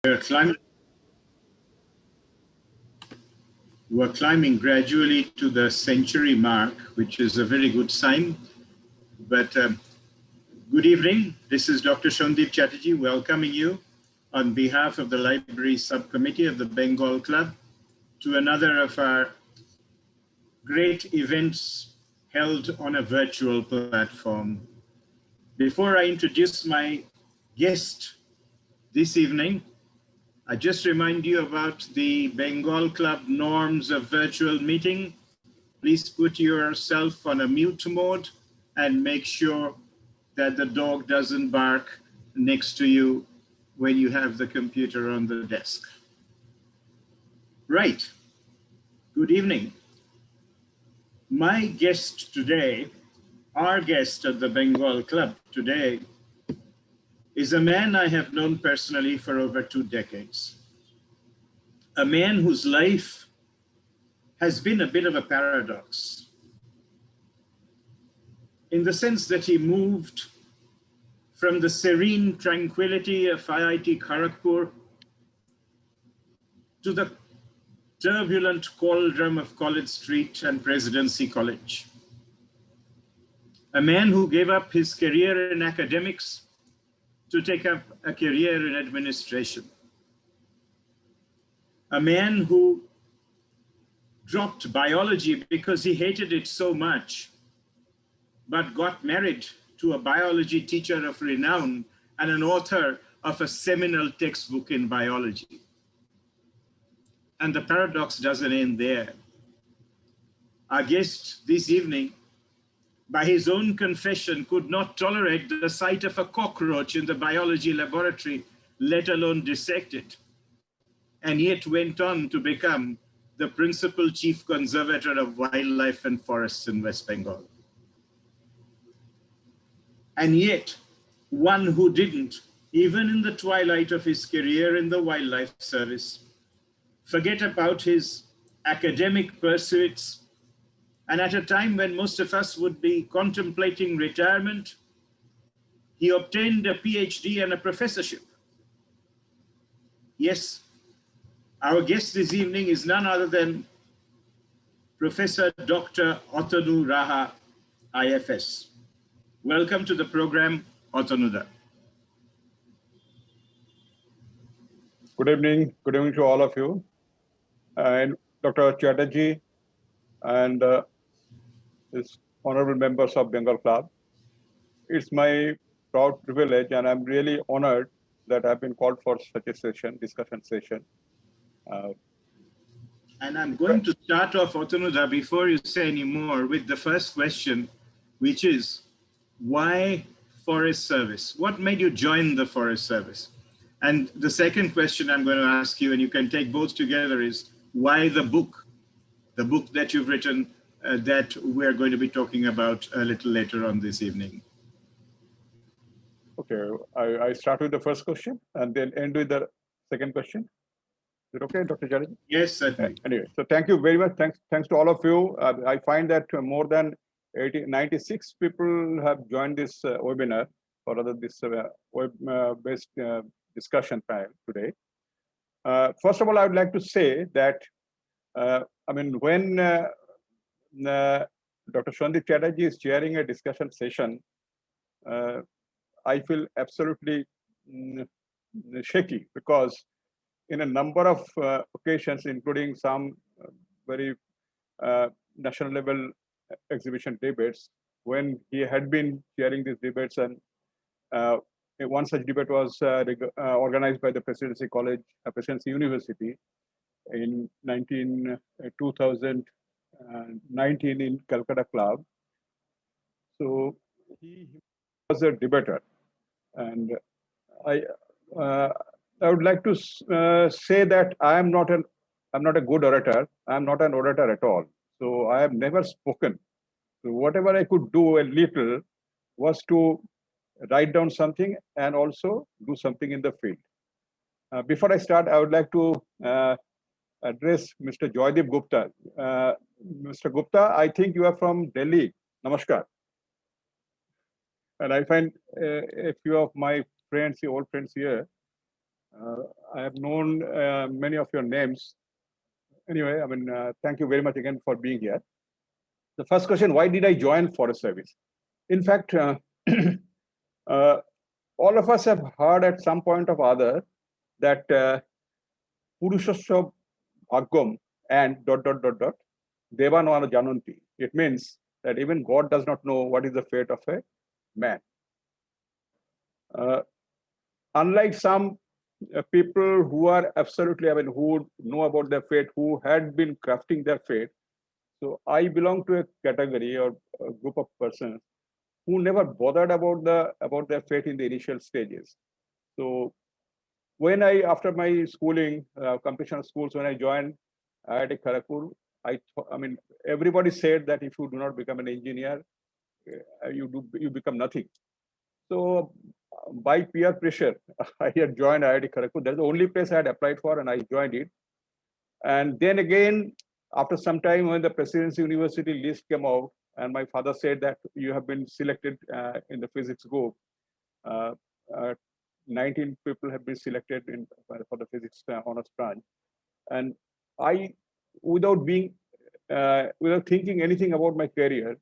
We're climbing, we're climbing gradually to the century mark, which is a very good sign. But good evening. This is Dr. Shondip Chatterjee welcoming you on behalf of the Library Subcommittee of the Bengal Club to another of our great events held on a virtual platform. Before I introduce my guest this evening, I just remind you about the Bengal Club norms of virtual meeting. Please put yourself on a mute mode and make sure that the dog doesn't bark next to you when you have the computer on the desk. Right. Good evening. My guest today, our guest at the Bengal Club today, is a man I have known personally for over 2 decades. A man whose life has been a bit of a paradox in the sense that he moved from the serene tranquility of IIT Kharagpur to the turbulent cauldron of College Street and Presidency College. A man who gave up his career in academics to take up a career in administration. A man who dropped biology because he hated it so much, but got married to a biology teacher of renown and an author of a seminal textbook in biology. And the paradox doesn't end there. Our guest this evening, by his own confession, could not tolerate the sight of a cockroach in the biology laboratory, let alone dissect it, and yet went on to become the principal chief conservator of wildlife and forests in West Bengal. And yet, one who didn't, even in the twilight of his career in the wildlife service, forget about his academic pursuits, and at a time when most of us would be contemplating retirement, he obtained a PhD and a professorship. Yes, our guest this evening is none other than Professor Dr. Otanu Raha, IFS. Welcome to the program, Otanuda. Good evening to all of you. And Dr. Chatterjee and his honorable members of Bengal Club. It's my proud privilege and I'm really honored that I've been called for such a discussion session. And I'm going to start off, Otanuda, before you say any more, with the first question, which is, why Forest Service? What made you join the Forest Service? And the second question I'm going to ask you, and you can take both together, is why the book that you've written that we're going to be talking about a little later on this evening? Okay, I start with the first question and then end with the second question. Is it okay, Dr. Chatterjee? Yes, certainly. Anyway, so thank you very much. Thanks to all of you. I find that more than 96 people have joined this webinar or rather this web-based discussion panel today. First of all, I would like to say that, when Dr. Shondip Chatterjee is chairing a discussion session, I feel absolutely shaky because in a number of occasions, including some very national level exhibition debates, when he had been chairing these debates, and one such debate was organized by the Presidency College, Presidency University in 2019 in Calcutta Club. So he was a debater, and I would like to say that I'm not a good orator. I'm not an orator at all. So I have never spoken. So whatever I could do a little was to write down something and also do something in the field. Before I start, I would like to address Mr. Joydeep Gupta. Mr. Gupta, I think you are from Delhi. Namaskar. And I find a few of my friends, old friends here, I have known many of your names. Anyway, thank you very much again for being here. The first question, why did I join Forest Service? In fact, uh, all of us have heard at some point or other that Purushasya Bhagam and ... Devanana Jananti. It means that even God does not know what is the fate of a man. Unlike some people who are absolutely, who know about their fate, who had been crafting their fate. So I belong to a category or a group of persons who never bothered about their fate in the initial stages. So when after my schooling, completion of schools, when I joined IIT Kharagpur, everybody said that if you do not become an engineer, you become nothing. So by peer pressure, I had joined IIT Kharagpur. That's the only place I had applied for, and I joined it. And then again, after some time, when the Presidency University list came out, and my father said that you have been selected in the physics group, 19 people have been selected for the physics honors branch, and I, without thinking anything about my career,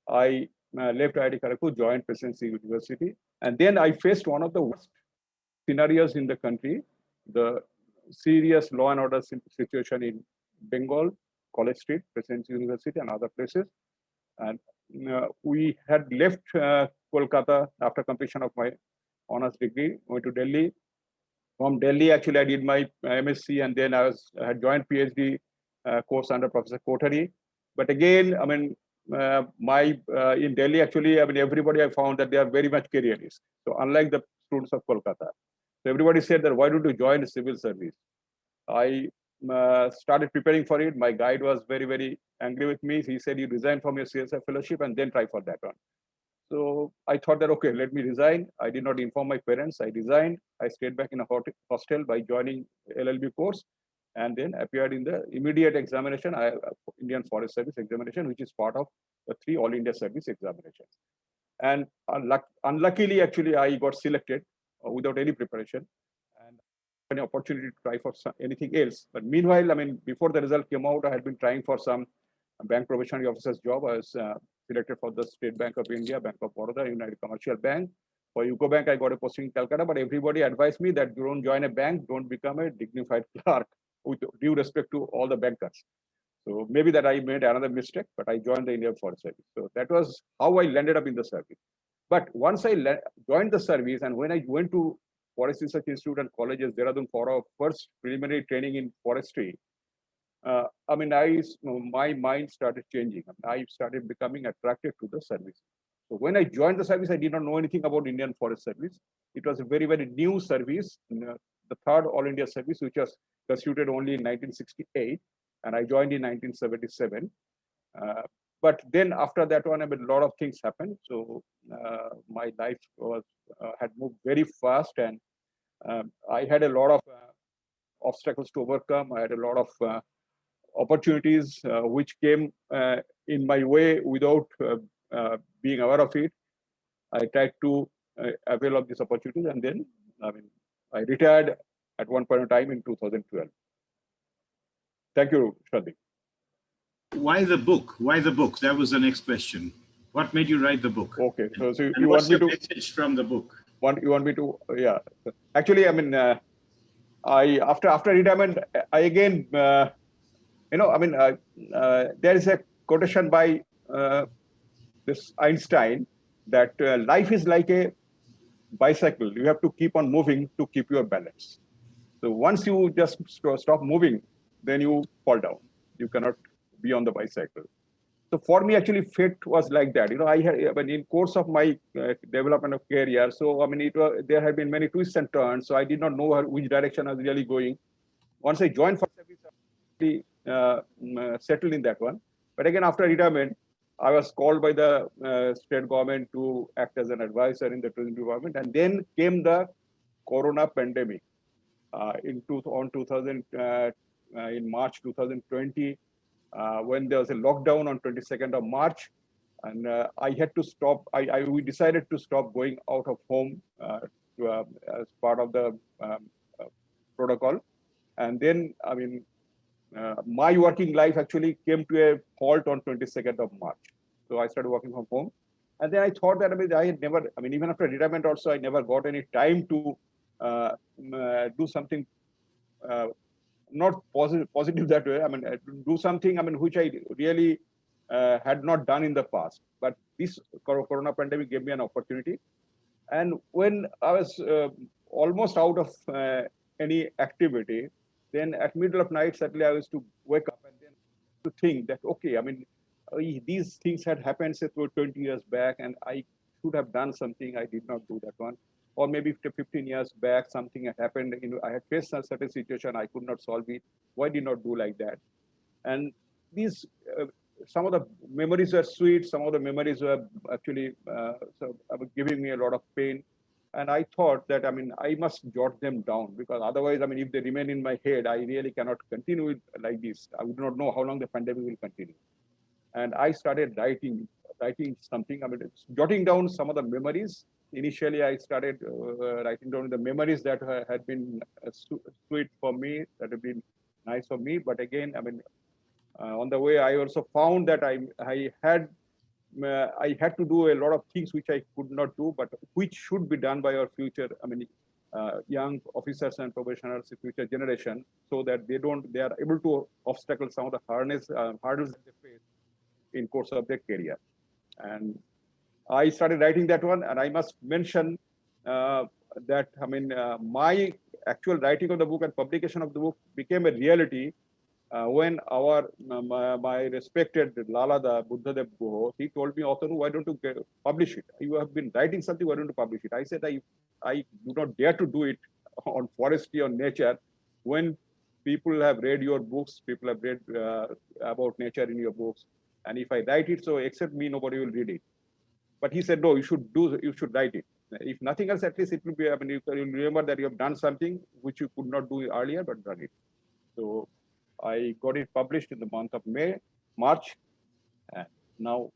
I left IIT Kharagpur, joined Presidency University, and then I faced one of the worst scenarios in the country, the serious law and order situation in Bengal, College Street, Presidency University, and other places. And we had left Kolkata after completion of my honors degree, went to Delhi. From Delhi, actually, I did my MSc, and then I had joined PhD course under Professor Kothari. But again, in Delhi, actually, everybody I found that they are very much careerist. So unlike the students of Kolkata, so everybody said that why don't you join the civil service? I started preparing for it. My guide was very, very angry with me. He said, you resign from your CSF fellowship and then try for that one. So I thought that, okay, let me resign. I did not inform my parents. I resigned. I stayed back in a hostel by joining LLB course, and then appeared in the immediate examination, Indian Forest Service examination, which is part of the 3 All India Service examinations. And unluckily, actually, I got selected without any preparation, and an opportunity to try for anything else. But meanwhile, before the result came out, I had been trying for some bank probationary officer's job. I was selected for the State Bank of India, Bank of Baroda, United Commercial Bank. For UCO Bank, I got a posting in Calcutta, but everybody advised me that don't join a bank, don't become a dignified clerk, with due respect to all the bankers. So maybe that I made another mistake, but I joined the Indian Forest Service. So that was how I landed up in the service. But once I joined the service, and when I went to Forest Research Institute and colleges, Dehradun, for our first preliminary training in forestry, my mind started changing. I started becoming attracted to the service. So when I joined the service, I did not know anything about Indian Forest Service. It was a very, very new service, the 3rd All India Service, which was constituted only in 1968, and I joined in 1977. But then after that one, a lot of things happened. So my life had moved very fast, and I had a lot of obstacles to overcome. I had a lot of opportunities which came in my way without being aware of it. I tried to avail of these opportunities, and then I retired at one point in time in 2012. Thank you, Shraddhi. Why the book? Why the book? That was the next question. What made you write the book? Okay, so and you want me to message from the book? You want me to? Yeah. Actually, I after retirement, I again, there is a quotation by this Einstein that life is like a bicycle. You have to keep on moving to keep your balance. So once you just stop moving, then you fall down. You cannot be on the bicycle. So for me, actually, fate was like that. I had, in course of my development of career, so there have been many twists and turns. So I did not know which direction I was really going. Once I joined for service, I settled in that one. But again, after retirement, I was called by the state government to act as an advisor in the tourism department, and then came the Corona pandemic in March 2020. When there was a lockdown on 22nd of March, and I had to stop. We decided to stop going out of home as part of the protocol. And then, I mean, my working life actually came to a halt on 22nd of March. So I started working from home. And then I thought that, I mean, I had never, I mean, even after retirement also, I never got any time to do something not positive that way. I mean, do something, I mean, which I really had not done in the past. But this corona pandemic gave me an opportunity. And when I was almost out of any activity, then at middle of night, suddenly I used to wake up and then to think that, okay, I mean, these things had happened, say, 20 years back, and I should have done something. I did not do that one. Or maybe 15 years back, something had happened. You know, I had faced a certain situation, I could not solve it. Why did not do like that? And these, some of the memories were sweet. Some of the memories were actually giving me a lot of pain. And I thought that, I mean, I must jot them down, because otherwise, I mean, if they remain in my head, I really cannot continue it like this. I would not know how long the pandemic will continue. And I started writing something. I mean, it's jotting down some of the memories. Initially, I started writing down the memories that had been sweet for me, that have been nice for me. But again, I mean, on the way, I also found that I had to do a lot of things which I could not do, but which should be done by our future, I mean, young officers and probationers, future generation, so that they are able to obstacle some of the hurdles that they face in course of their career. And I started writing that one, and I must mention that, I mean, my actual writing of the book and publication of the book became a reality when my respected Lalada Buddhadev Guha, he told me, author, why don't you publish it? You have been writing something, why don't you publish it? I said, I do not dare to do it on forestry or nature when people have read your books, people have read about nature in your books. And if I write it, so except me, nobody will read it. But he said, no, you should write it. If nothing else, at least it will be, I mean, you remember that you have done something which you could not do earlier, but done it. So I got it published in the month of March. Now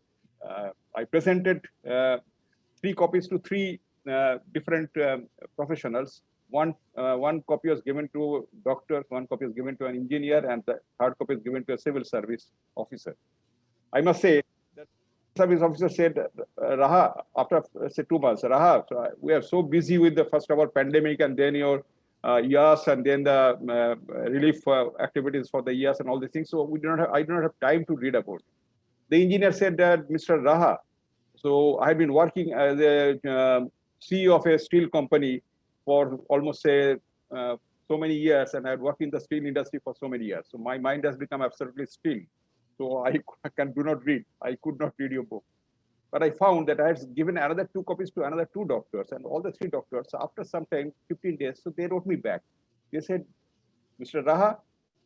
I presented 3 copies to 3 different professionals. One copy was given to doctors, 1 copy was given to an engineer, and the 3rd copy is given to a civil service officer. I must say that service officer said, Raha, after say 2 months, Raha, we are so busy with the first of all pandemic, and then your YAS, and then the relief activities for the YAS and all these things. So I do not have time to read about it. The engineer said that, Mr. Raha, so I have been working as a CEO of a steel company for almost say so many years, and I had worked in the steel industry for so many years. So my mind has become absolutely still. So I do not read. I could not read your book. But I found that I had given another 2 copies to another 2 doctors, and all the 3 doctors, after some time, 15 days, so they wrote me back. They said, Mr. Raha,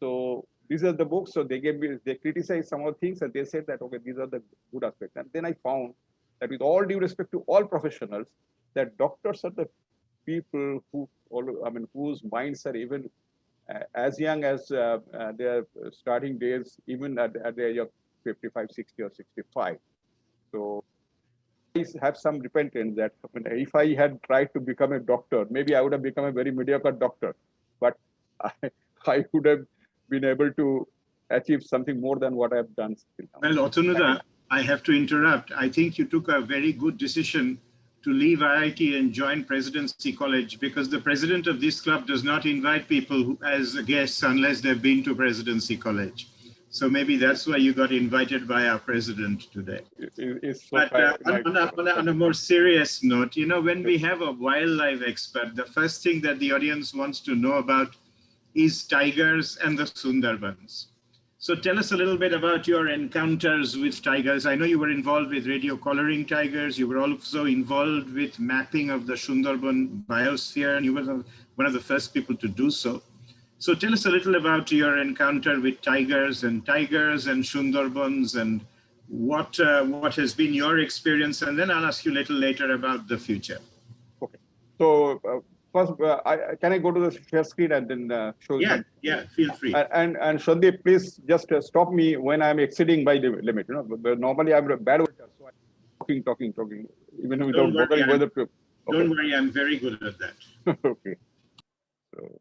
so these are the books. So they criticized some of the things, and they said that, okay, these are the good aspects. And then I found that, with all due respect to all professionals, that doctors are the people whose minds are even as young as their starting days, even at the age of 55, 60, or 65. So I have some repentance that, if I had tried to become a doctor, maybe I would have become a very mediocre doctor, but I would have been able to achieve something more than what I have done till now. Well, Otanuda, I have to interrupt. I think you took a very good decision to leave IIT and join Presidency College, because the president of this club does not invite people as guests unless they've been to Presidency College. So maybe that's why you got invited by our president today. But on a more serious note, you know, when we have a wildlife expert, the first thing that the audience wants to know about is tigers and the Sundarbans. So tell us a little bit about your encounters with tigers. I know you were involved with radio collaring tigers. You were also involved with mapping of the Sundarban biosphere, and you were one of the first people to do so. So tell us a little about your encounter with tigers and Sundarbans, and what has been your experience, and then I'll ask you a little later about the future. Okay. So first, can I go to the share screen and then show you? Yeah, feel free. And Sandeep, please just stop me when I'm exceeding by the limit. You know, normally I'm a bad writer, so I'm talking, even without bothering whether to. Don't worry, I'm very good at that. Okay. So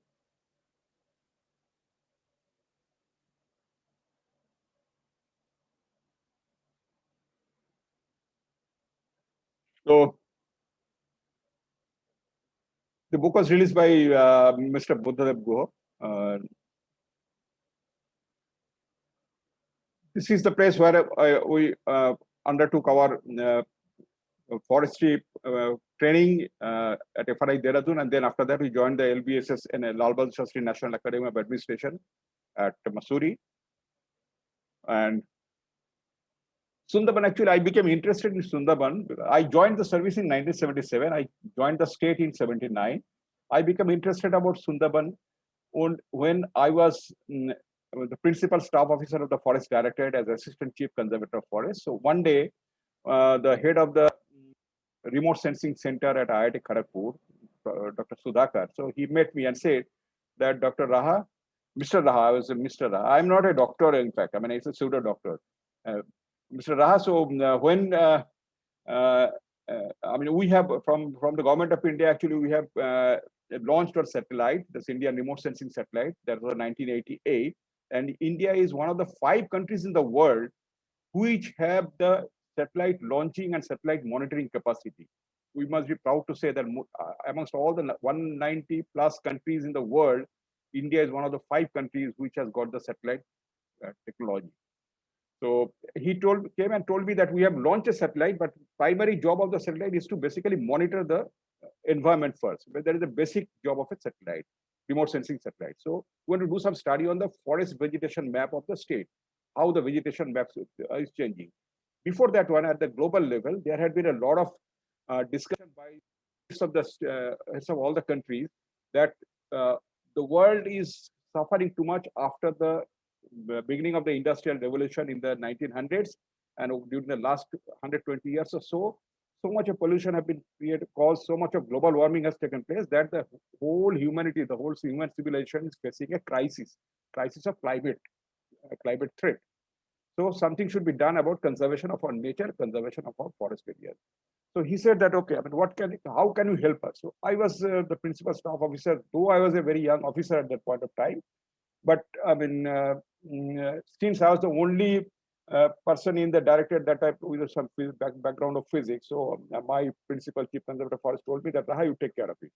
So the book was released by Mr. Buddhadev Guha. This is the place where we undertook our forestry training at FRI Dehradun, and then after that we joined the LBSS in Lal Bahadur Shastri National Academy of Administration at Mussoorie. And Sundarban, actually, I became interested in Sundarban. I joined the service in 1977. I joined the state in 79. I became interested about Sundarban when I was the principal staff officer of the Forest Directorate as Assistant Chief Conservator of Forest. So one day, the head of the Remote Sensing Center at IIT Kharagpur, Dr. Sudhakar, so he met me and said that Dr. Raha, Mr. Raha, I was Mr. Raha. I'm not a doctor, in fact. I mean, it's a pseudo doctor. Mr. Raha, so when I mean, we have from the government of India, actually, we have launched our satellite, this Indian remote sensing satellite, that was 1988. And India is one of the 5 countries in the world which have the satellite launching and satellite monitoring capacity. We must be proud to say that amongst all the 190 plus countries in the world, India is one of the 5 countries which has got the satellite technology. So he came and told me that we have launched a satellite, but primary job of the satellite is to basically monitor the environment first. But there is a basic job of a satellite, remote sensing satellite. So we want to do some study on the forest vegetation map of the state, how the vegetation map is changing. Before that one, at the global level, there had been a lot of discussion by heads of all the countries that the world is suffering too much after the beginning of the industrial revolution in the 1900s, and during the last 120 years or so, so much of pollution has been created, caused, so much of global warming has taken place that the whole humanity, the whole human civilization is facing a crisis of climate threat. So something should be done about conservation of our nature, conservation of our forest areas. So he said that, okay, I mean, how can you help us? So I was the principal staff officer, though I was a very young officer at that point of time. But I mean, since I was the only person in the directorate that type with some background of physics, so my principal chief conservator of forest told me that, Raha, you take care of it.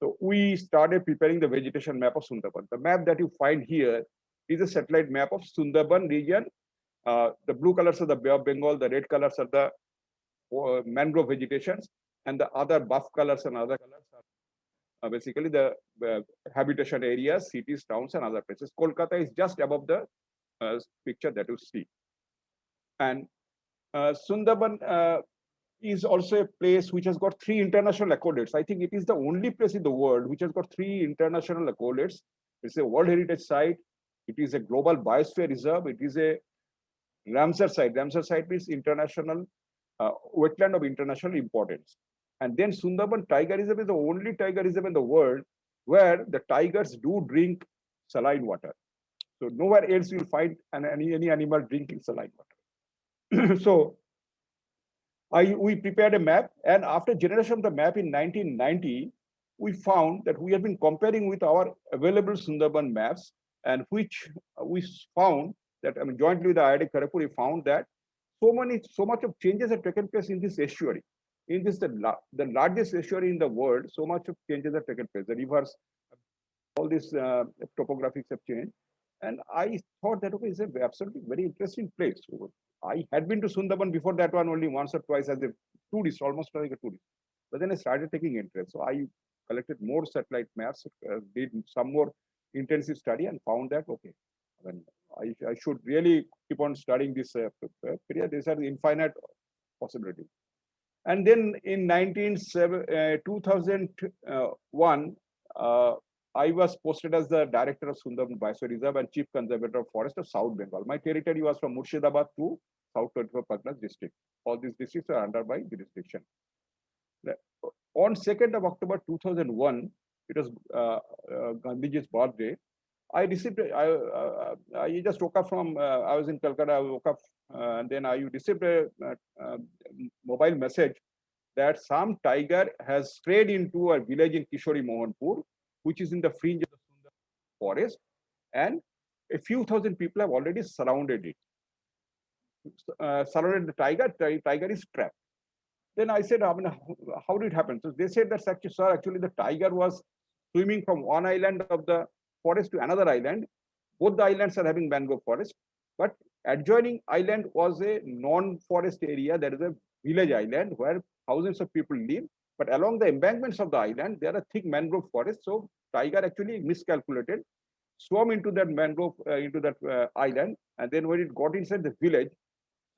So we started preparing the vegetation map of Sundarban. The map that you find here is a satellite map of Sundarban region. The blue colors are the Bay of Bengal, the red colors are the mangrove vegetations, and the other buff colors and other colors are basically the habitation areas, cities, towns, and other places. Kolkata is just above the picture that you see. And Sundarban is also a place which has got 3 international accolades. I think it is the only place in the world which has got 3 international accolades. It's a World Heritage Site. It is a Global Biosphere Reserve. It is a Ramsar Site. Ramsar Site means international wetland of international importance. And then Sundarban Tiger Reserve is the only tiger reserve in the world where the tigers do drink saline water. So nowhere else you'll find any animal drinking saline water. So we prepared a map, and after generation of the map in 1990, we found that we have been comparing with our available Sundarban maps, and which we found that, I mean, jointly with the IIT Kharagpur, we found that so much of changes have taken place in this estuary. In this, the largest estuary in the world, so much of changes have taken place. The rivers, all these topographics have changed. And I thought that, okay, it's an absolutely very interesting place. So I had been to Sundarban before that one only once or twice as a tourist, almost like a tourist. But then I started taking interest. So I collected more satellite maps, did some more intensive study, and found that, okay, I mean, I should really keep on studying this period. These are the infinite possibilities. And then in 2001, I was posted as the director of Sundarban Biosphere Reserve and chief conservator of forest of South Bengal. My territory was from Murshidabad to South 24 Parganas district. All these districts are under my jurisdiction. On 2nd of October 2001, it was Gandhiji's birthday. I received, I just woke up from, I was in Calcutta, I woke up, and then I received a mobile message that some tiger has strayed into a village in Kishori Mohanpur, which is in the fringe of the Sundarban forest, and a few thousand people have already surrounded it. Surrounded the tiger is trapped. Then I said, I mean, how did it happen? So they said that actually, sir, actually the tiger was swimming from one island of the forest to another island. Both the islands are having mangrove forest, but adjoining island was a non-forest area. That is a village island where thousands of people live. But along the embankments of the island, there are thick mangrove forests. So tiger actually miscalculated, swam into that mangrove, into that island, and then when it got inside the village,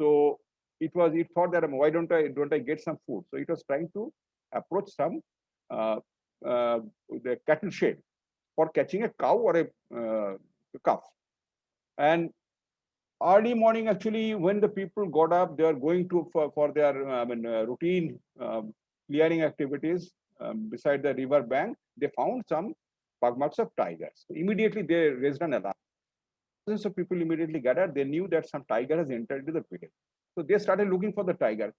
so it thought that why don't I get some food? So it was trying to approach some uh, the cattle shed for catching a cow or a calf. And early morning, actually, when the people got up, they are going to for their routine clearing activities beside the river bank. They found some pug marks of tigers. So immediately, they raised an alarm. Thousands of people immediately gathered. They knew that some tiger has entered into the village. So they started looking for the tiger.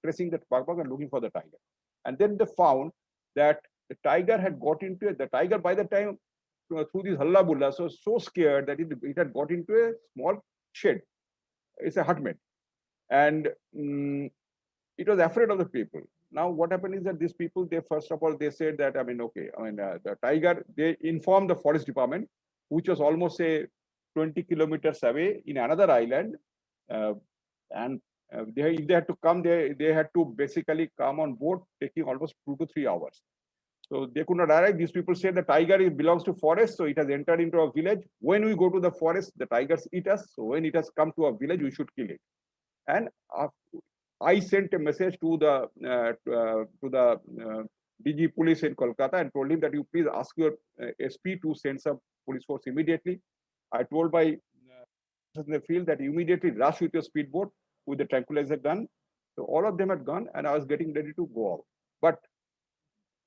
Pressing the pug and looking for the tiger. And then they found that the tiger had got into it. The tiger, by the time through this halla bulla, so scared that it had got into a small shed. It's a hutmate. And it was afraid of the people. Now, what happened is that these people, they first of all, they said that, the tiger, they informed the forest department, which was almost a 20 kilometers away in another island. Uh, and if they had to come, they had to basically come on board, taking almost 2 to 3 hours. So they could not arrive. These people said the tiger belongs to forest, so it has entered into a village. When we go to the forest, the tigers eat us. So when it has come to a village, we should kill it. And I sent a message to the DG police in Kolkata and told him that you please ask your SP to send some police force immediately. I told my in the field that you immediately rush with your speedboat with the tranquilizer gun. So all of them had gone, and I was getting ready to go out. But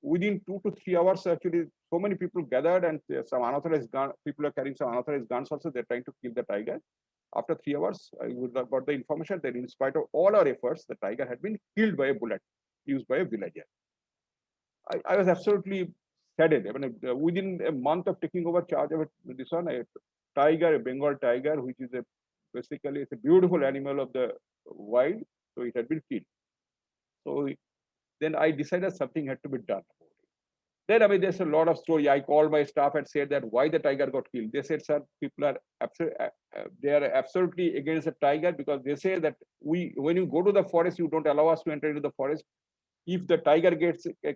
within 2 to 3 hours, actually, so many people gathered, and some unauthorized people are carrying some unauthorized guns also. They're trying to kill the tiger. After 3 hours, I got the information that in spite of all our efforts, the tiger had been killed by a bullet used by a villager. I was absolutely saddened. Within a month of taking over charge of this one, a tiger, a Bengal tiger, which is basically it's a beautiful animal of the wild, so it had been killed. So then I decided something had to be done. Then, there's a lot of story. I called my staff and said that why the tiger got killed. They said, sir, people are they are absolutely against the tiger because they say that when you go to the forest, you don't allow us to enter into the forest. If the tiger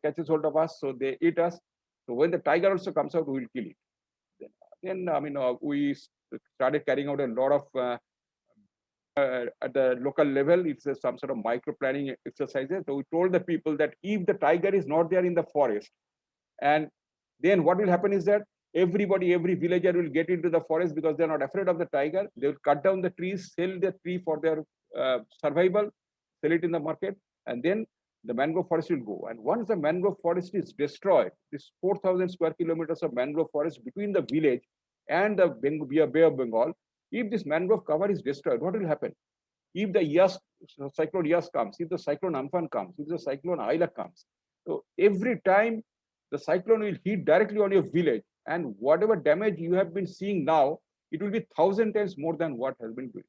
catches hold of us, so they eat us. So when the tiger also comes out, we will kill it. Then, we started carrying out a lot of at the local level, it's some sort of micro planning exercises. So we told the people that if the tiger is not there in the forest, and then what will happen is that every villager will get into the forest because they're not afraid of the tiger. They will cut down the trees, sell the tree for their survival, sell it in the market, and then the mangrove forest will go. And once the mangrove forest is destroyed, this 4,000 square kilometers of mangrove forest between the village and the Bay of Bengal, if this mangrove cover is destroyed, what will happen? If the cyclone Yas comes, if the cyclone Amphan comes, if the cyclone Aila comes, so every time the cyclone will hit directly on your village, and whatever damage you have been seeing now, it will be 1,000 times more than what has been doing.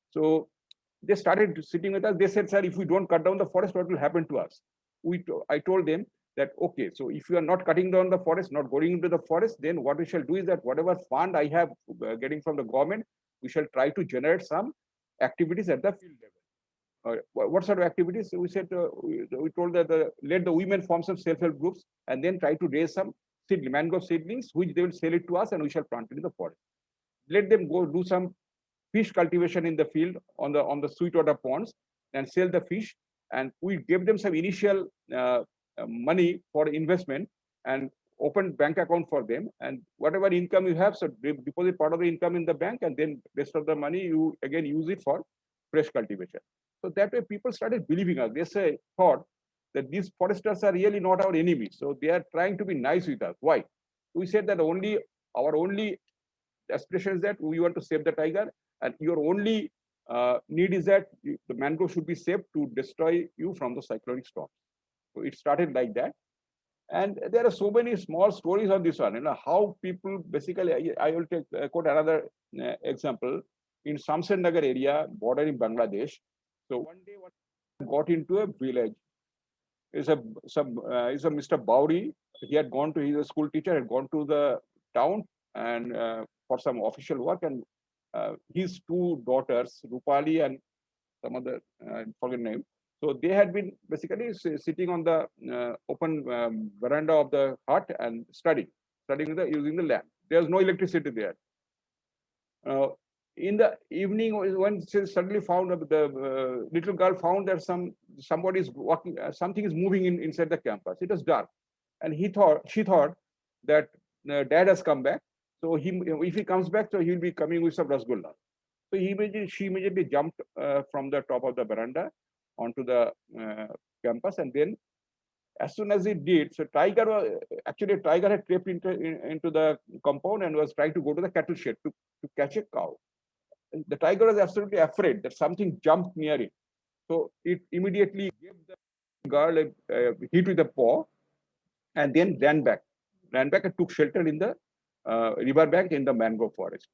So they started sitting with us. They said, sir, if we don't cut down the forest, what will happen to us? I told them that, okay, so if you are not cutting down the forest, not going into the forest, then what we shall do is that whatever fund I have getting from the government, we shall try to generate some activities at the field level. What sort of activities? We said, we told that let the women form some self-help groups and then try to raise some mangrove seedlings, which they will sell it to us and we shall plant it in the forest. Let them go do some fish cultivation in the field on the sweetwater ponds and sell the fish. And we gave them some initial money for investment and open bank account for them. And whatever income you have, so deposit part of the income in the bank, and then rest of the money you again use it for fresh cultivation. So that way people started believing us. They thought that these foresters are really not our enemies. So they are trying to be nice with us. Why? We said that our only aspiration is that we want to save the tiger, and your only need is that the mangrove should be saved to destroy you from the cyclonic storm. So it started like that. And there are so many small stories on this one. How people basically, I will quote another example in Samsen Nagar area, border in Bangladesh. So one day, got into a village. Is a Mr. Bowry. He had gone to, he's a school teacher, had gone to the town and for some official work, and his two daughters, Rupali and some other forget name. So they had been basically sitting on the open veranda of the hut and studying using the lamp. There's no electricity there. In the evening, when she suddenly found the little girl found that somebody is walking, something is moving inside the campus. It was dark, and she thought that dad has come back. So if he comes back, so he'll be coming with some rasgulla. So she immediately jumped from the top of the veranda onto the campus, and then as soon as it did, so tiger had crept into the compound and was trying to go to the cattle shed to catch a cow. The tiger was absolutely afraid that something jumped near it. So it immediately gave the girl a hit with a paw and then ran back and took shelter in the river bank in the mangrove forest.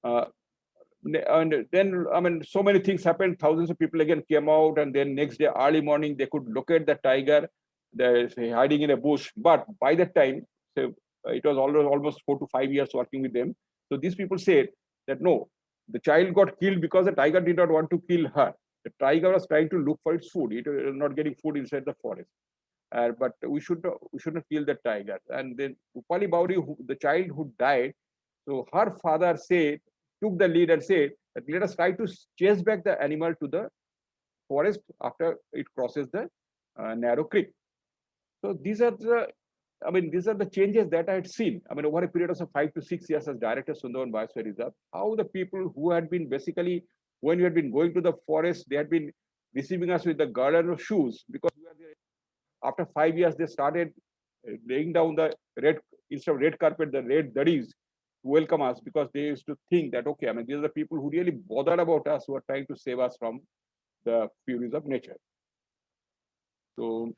And then, I mean, so many things happened. Thousands of people again came out, and then next day, early morning, they could locate the tiger. They're hiding in a bush. But by that time, so it was almost 4 to 5 years working with them. So these people said that no, the child got killed because the tiger did not want to kill her. The tiger was trying to look for its food. It was not getting food inside the forest. But we should not kill the tiger. And then Rupali Bowry, the child who died, so her father took the lead and said that let us try to chase back the animal to the forest after it crosses the narrow creek. So these are the changes that I had seen. I mean, over a period of 5 to 6 years as director Sundarban Biosphere Reserve, how the people who had been basically, when we had been going to the forest, they had been receiving us with the garland of shoes, because we were there. After 5 years, they started laying down the instead of red carpet, the red daddies to welcome us, because they used to think that, okay, I mean, these are the people who really bothered about us, who are trying to save us from the furies of nature. So,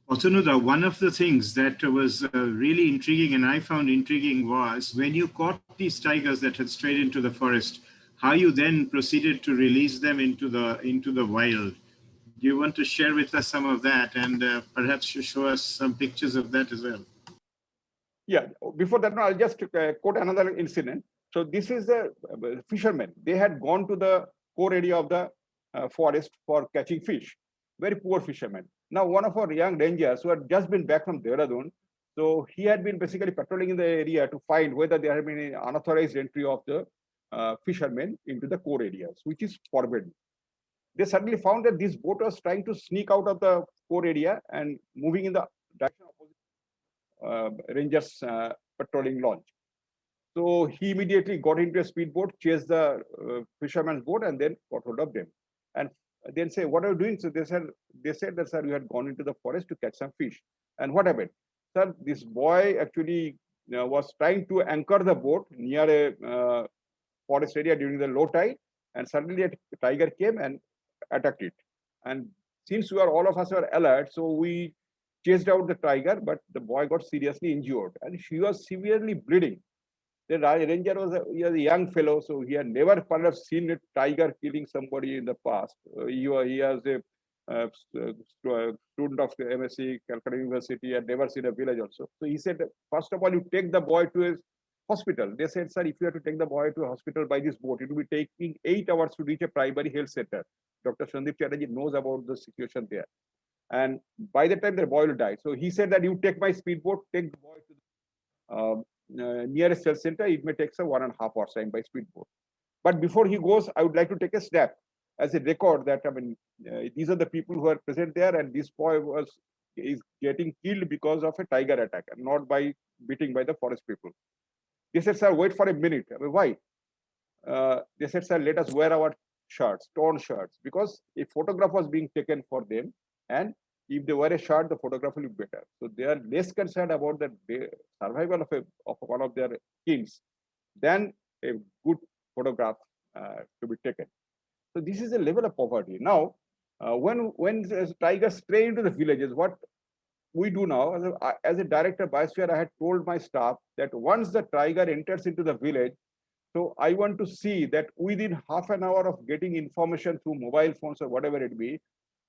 also, Nuda, one of the things that was really intriguing and I found intriguing was when you caught these tigers that had strayed into the forest, how you then proceeded to release them into the wild. Do you want to share with us some of that, and perhaps show us some pictures of that as well? Yeah, before that, I'll just quote another incident. So this is the fishermen. They had gone to the core area of the forest for catching fish. Very poor fishermen. Now, one of our young rangers who had just been back from Dehradun, so he had been basically patrolling in the area to find whether there had been any unauthorized entry of the fishermen into the core areas, which is forbidden. They suddenly found that this boat was trying to sneak out of the core area and moving in the direction opposite Rangers patrolling launch. So he immediately got into a speedboat, chased the fisherman's boat, and then got hold of them. And then say, "What are you doing?" So they said that, "Sir, you had gone into the forest to catch some fish." And what happened? Sir, this boy actually was trying to anchor the boat near a forest area during the low tide, and suddenly a tiger came and attacked it. And since all of us were alert, so we chased out the tiger, but the boy got seriously injured, and she was severely bleeding. The ranger was a young fellow, so he had never perhaps seen a tiger killing somebody in the past. He was a student of MSc, Calcutta University, had never seen a village also. So he said, first of all, you take the boy to a hospital. They said, "Sir, if you have to take the boy to a hospital by this boat, it will be taking 8 hours to reach a primary health center." Dr. Sandip Chatterjee knows about the situation there. And by the time the boy will die. So he said that you take my speedboat, take the boy to the nearest health center. It may take 1.5 hours time by speedboat. But before he goes, I would like to take a snap as a record that, I mean, these are the people who are present there, and this boy is getting killed because of a tiger attack and not by beating by the forest people. They said, "Sir, wait for a minute." I mean, why? They said, "Sir, let us wear our shirts, torn shirts," because a photograph was being taken for them, and if they wear a shirt, the photograph will be better. So they are less concerned about the survival of one of their kings than a good photograph to be taken. So this is a level of poverty. Now, when tigers stray into the villages, what we do now, as a director of Biosphere, I had told my staff that once the tiger enters into the village, so I want to see that within half an hour of getting information through mobile phones or whatever it be,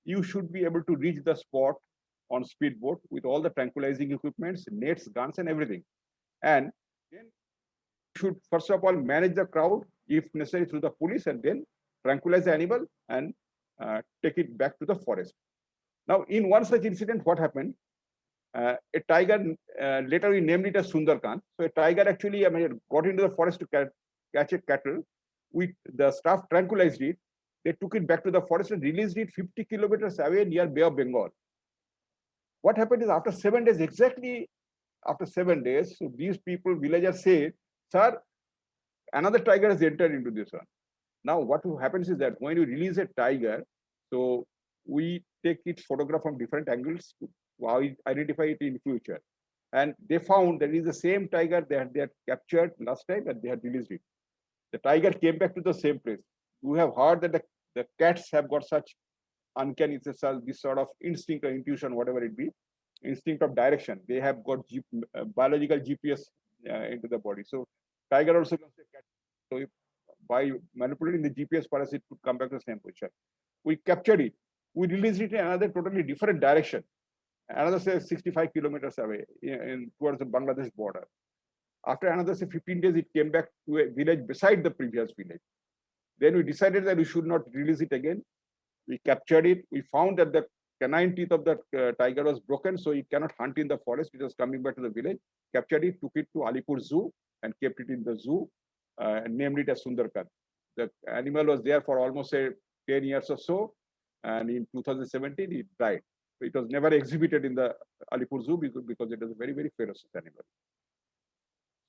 you should be able to reach the spot on speedboat with all the tranquilizing equipments, nets, guns, and everything. And then you should first of all manage the crowd, if necessary, through the police, and then tranquilize the animal and take it back to the forest. Now, in one such incident, what happened? A tiger, later we named it as Sundarkant. So a tiger actually, got into the forest to catch a cattle. The staff tranquilized it. They took it back to the forest and released it 50 kilometers away near Bay of Bengal. What happened is after 7 days, exactly after 7 days, so these people, villagers say, sir, another tiger has entered into this one. Now, what happens is that when you release a tiger, so we take its photograph from different angles to identify it in future. And they found that it is the same tiger they had captured last time and they had released it. The tiger came back to the same place. You have heard that the cats have got such uncanny, this sort of instinct or intuition, whatever it be, instinct of direction. They have got biological GPS into the body. So tiger also comes to cat. So if, by manipulating the GPS for us, it could come back to the same position. We captured it. We released it in another totally different direction, another say 65 kilometers away towards the Bangladesh border. After another say 15 days, it came back to a village beside the previous village. Then we decided that we should not release it again. We captured it. We found that the canine teeth of the tiger was broken, so it cannot hunt in the forest. It was coming back to the village. Captured it, took it to Alipur Zoo and kept it in the zoo and named it as Sundarkant. The animal was there for almost 10 years or so, and in 2017 it died. So it was never exhibited in the Alipur Zoo because it was a very, very ferocious animal.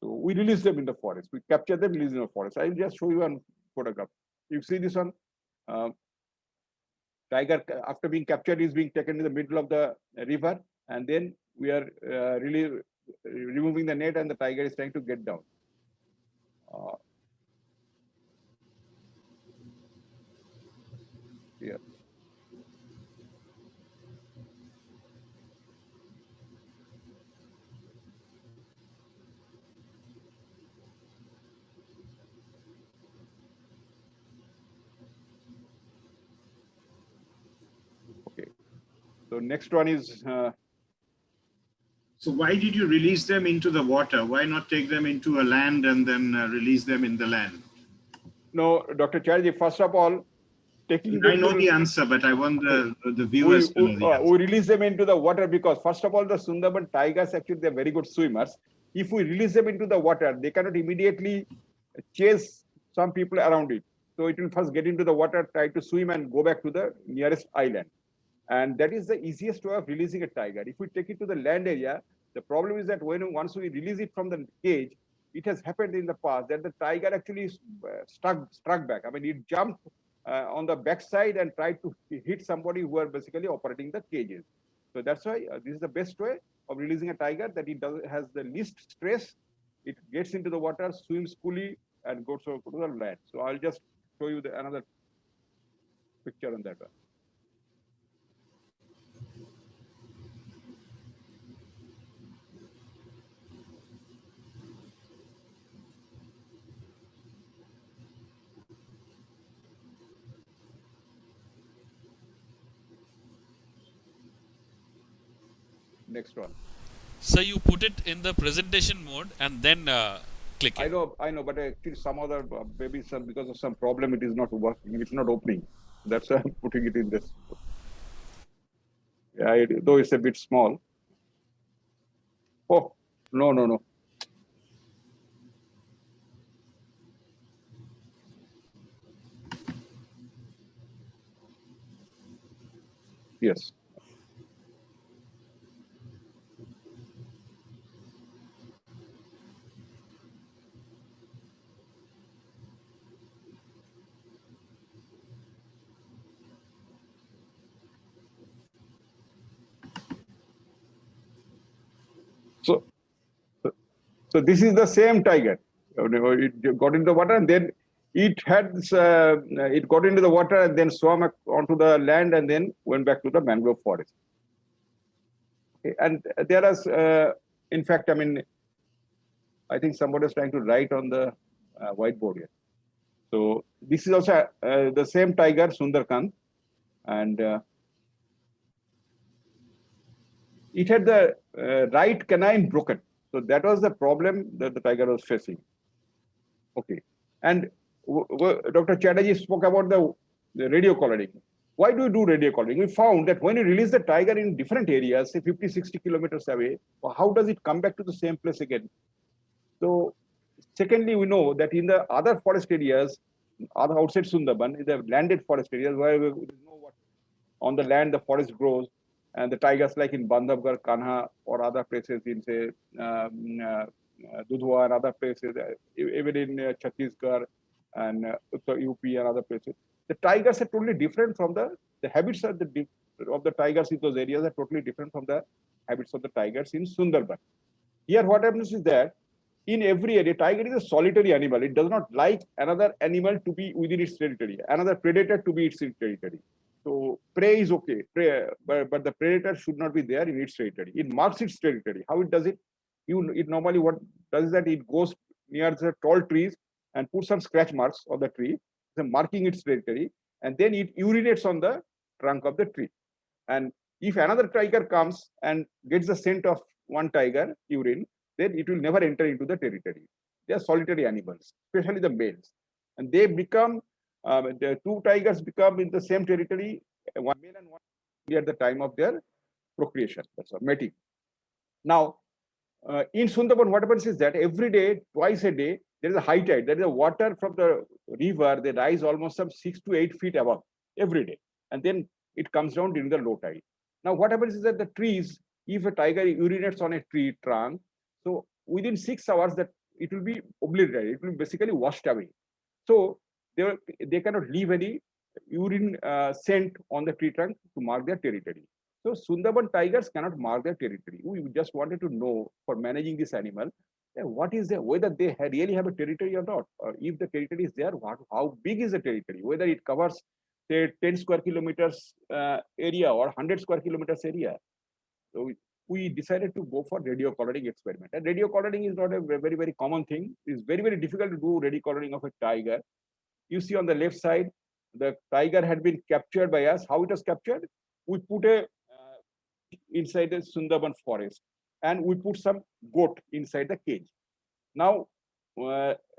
So we release them in the forest. We capture them, release them in the forest. I'll just show you one photograph. You see this one? Tiger, after being captured, is being taken in the middle of the river, and then we are really removing the net, and the tiger is trying to get down. Here. Okay. So next one is. So why did you release them into the water? Why not take them into a land and then release them in the land? No, Dr. Chatterjee, first of all, I know the answer, but I want the viewers to know the answer. We release them into the water because, first of all, the Sundarban tigers, actually, they're very good swimmers. If we release them into the water, they cannot immediately chase some people around it. So it will first get into the water, try to swim and go back to the nearest island. And that is the easiest way of releasing a tiger. If we take it to the land area, the problem is that once we release it from the cage, it has happened in the past that the tiger actually struck back. I mean, it jumped on the backside and tried to hit somebody who are basically operating the cages. So that's why this is the best way of releasing a tiger, that it has the least stress. It gets into the water, swims coolly, and goes to the land. So I'll just show you another picture on that one. Next one. So you put it in the presentation mode and then click it. I know, but actually some other maybe because of some problem it is not working. It's not opening. That's why I'm putting it in this. Yeah, though it's a bit small. Oh no. Yes. So this is the same tiger. It got into the water and then it got into the water and then swam onto the land and then went back to the mangrove forest. Okay. And there is, in fact, I mean, I think somebody is trying to write on the whiteboard here. So this is also the same tiger, Sundarkant, and it had the right canine broken. So that was the problem that the tiger was facing. Okay. And Dr. Chatterjee spoke about the radio collaring. Why do we do radio collaring? We found that when you release the tiger in different areas, say 50, 60 kilometers away, how does it come back to the same place again? So, secondly, we know that in the other forest areas, other outside Sundarban, in the landed forest areas where we know what on the land the forest grows, and the tigers like in Bandhavgarh, Kanha, or other places in say Dudhwa and other places, even in Chhattisgarh and UP and other places, the tigers are totally different from the habits of the tigers in those areas are totally different from the habits of the tigers in Sundarban. Here, what happens is that in every area, tiger is a solitary animal. It does not like another animal to be within its territory, another predator to be its territory. So prey is okay, but the predator should not be there in its territory. It marks its territory. How it does it? It normally what does is that it goes near the tall trees and puts some scratch marks on the tree, marking its territory, and then it urinates on the trunk of the tree. And if another tiger comes and gets the scent of one tiger urine, then it will never enter into the territory. They are solitary animals, especially the males. And they become, the two tigers become in the same territory, one male and one female at the time of their procreation, that's all, mating. Now, in Sundarban, what happens is that every day, twice a day, there is a high tide. There is a water from the river, they rise almost some 6 to 8 feet above every day. And then it comes down during the low tide. Now, what happens is that the trees, if a tiger urinates on a tree trunk, so within 6 hours, that it will be obliterated. It will be basically washed away. So they cannot leave any urine scent on the tree trunk to mark their territory. So Sundarban tigers cannot mark their territory. We just wanted to know for managing this animal, what is whether they really have a territory or not, or if the territory is there, how big is the territory, whether it covers say 10 square kilometers area or 100 square kilometers area. So we decided to go for radio collaring experiment. And radio collaring is not a very, very common thing. It's very, very difficult to do radio collaring of a tiger. You see on the left side, the tiger had been captured by us. How it was captured? We put a inside the Sundarban forest, and we put some goat inside the cage. Now,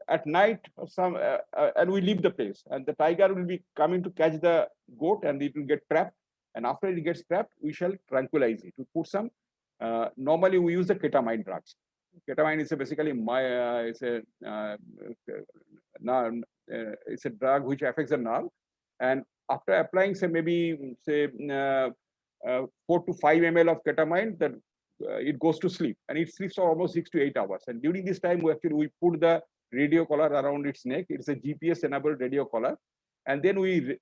at night, and we leave the place, and the tiger will be coming to catch the goat, and it will get trapped. And after it gets trapped, we shall tranquilize it. We put some. Normally, we use the ketamine drugs. Ketamine is basically it's a drug which affects the nerve, and after applying, say maybe 4 to 5 ml of ketamine, that it goes to sleep, and it sleeps for almost 6 to 8 hours. And during this time, we put the radio collar around its neck. It's a GPS-enabled radio collar, and then the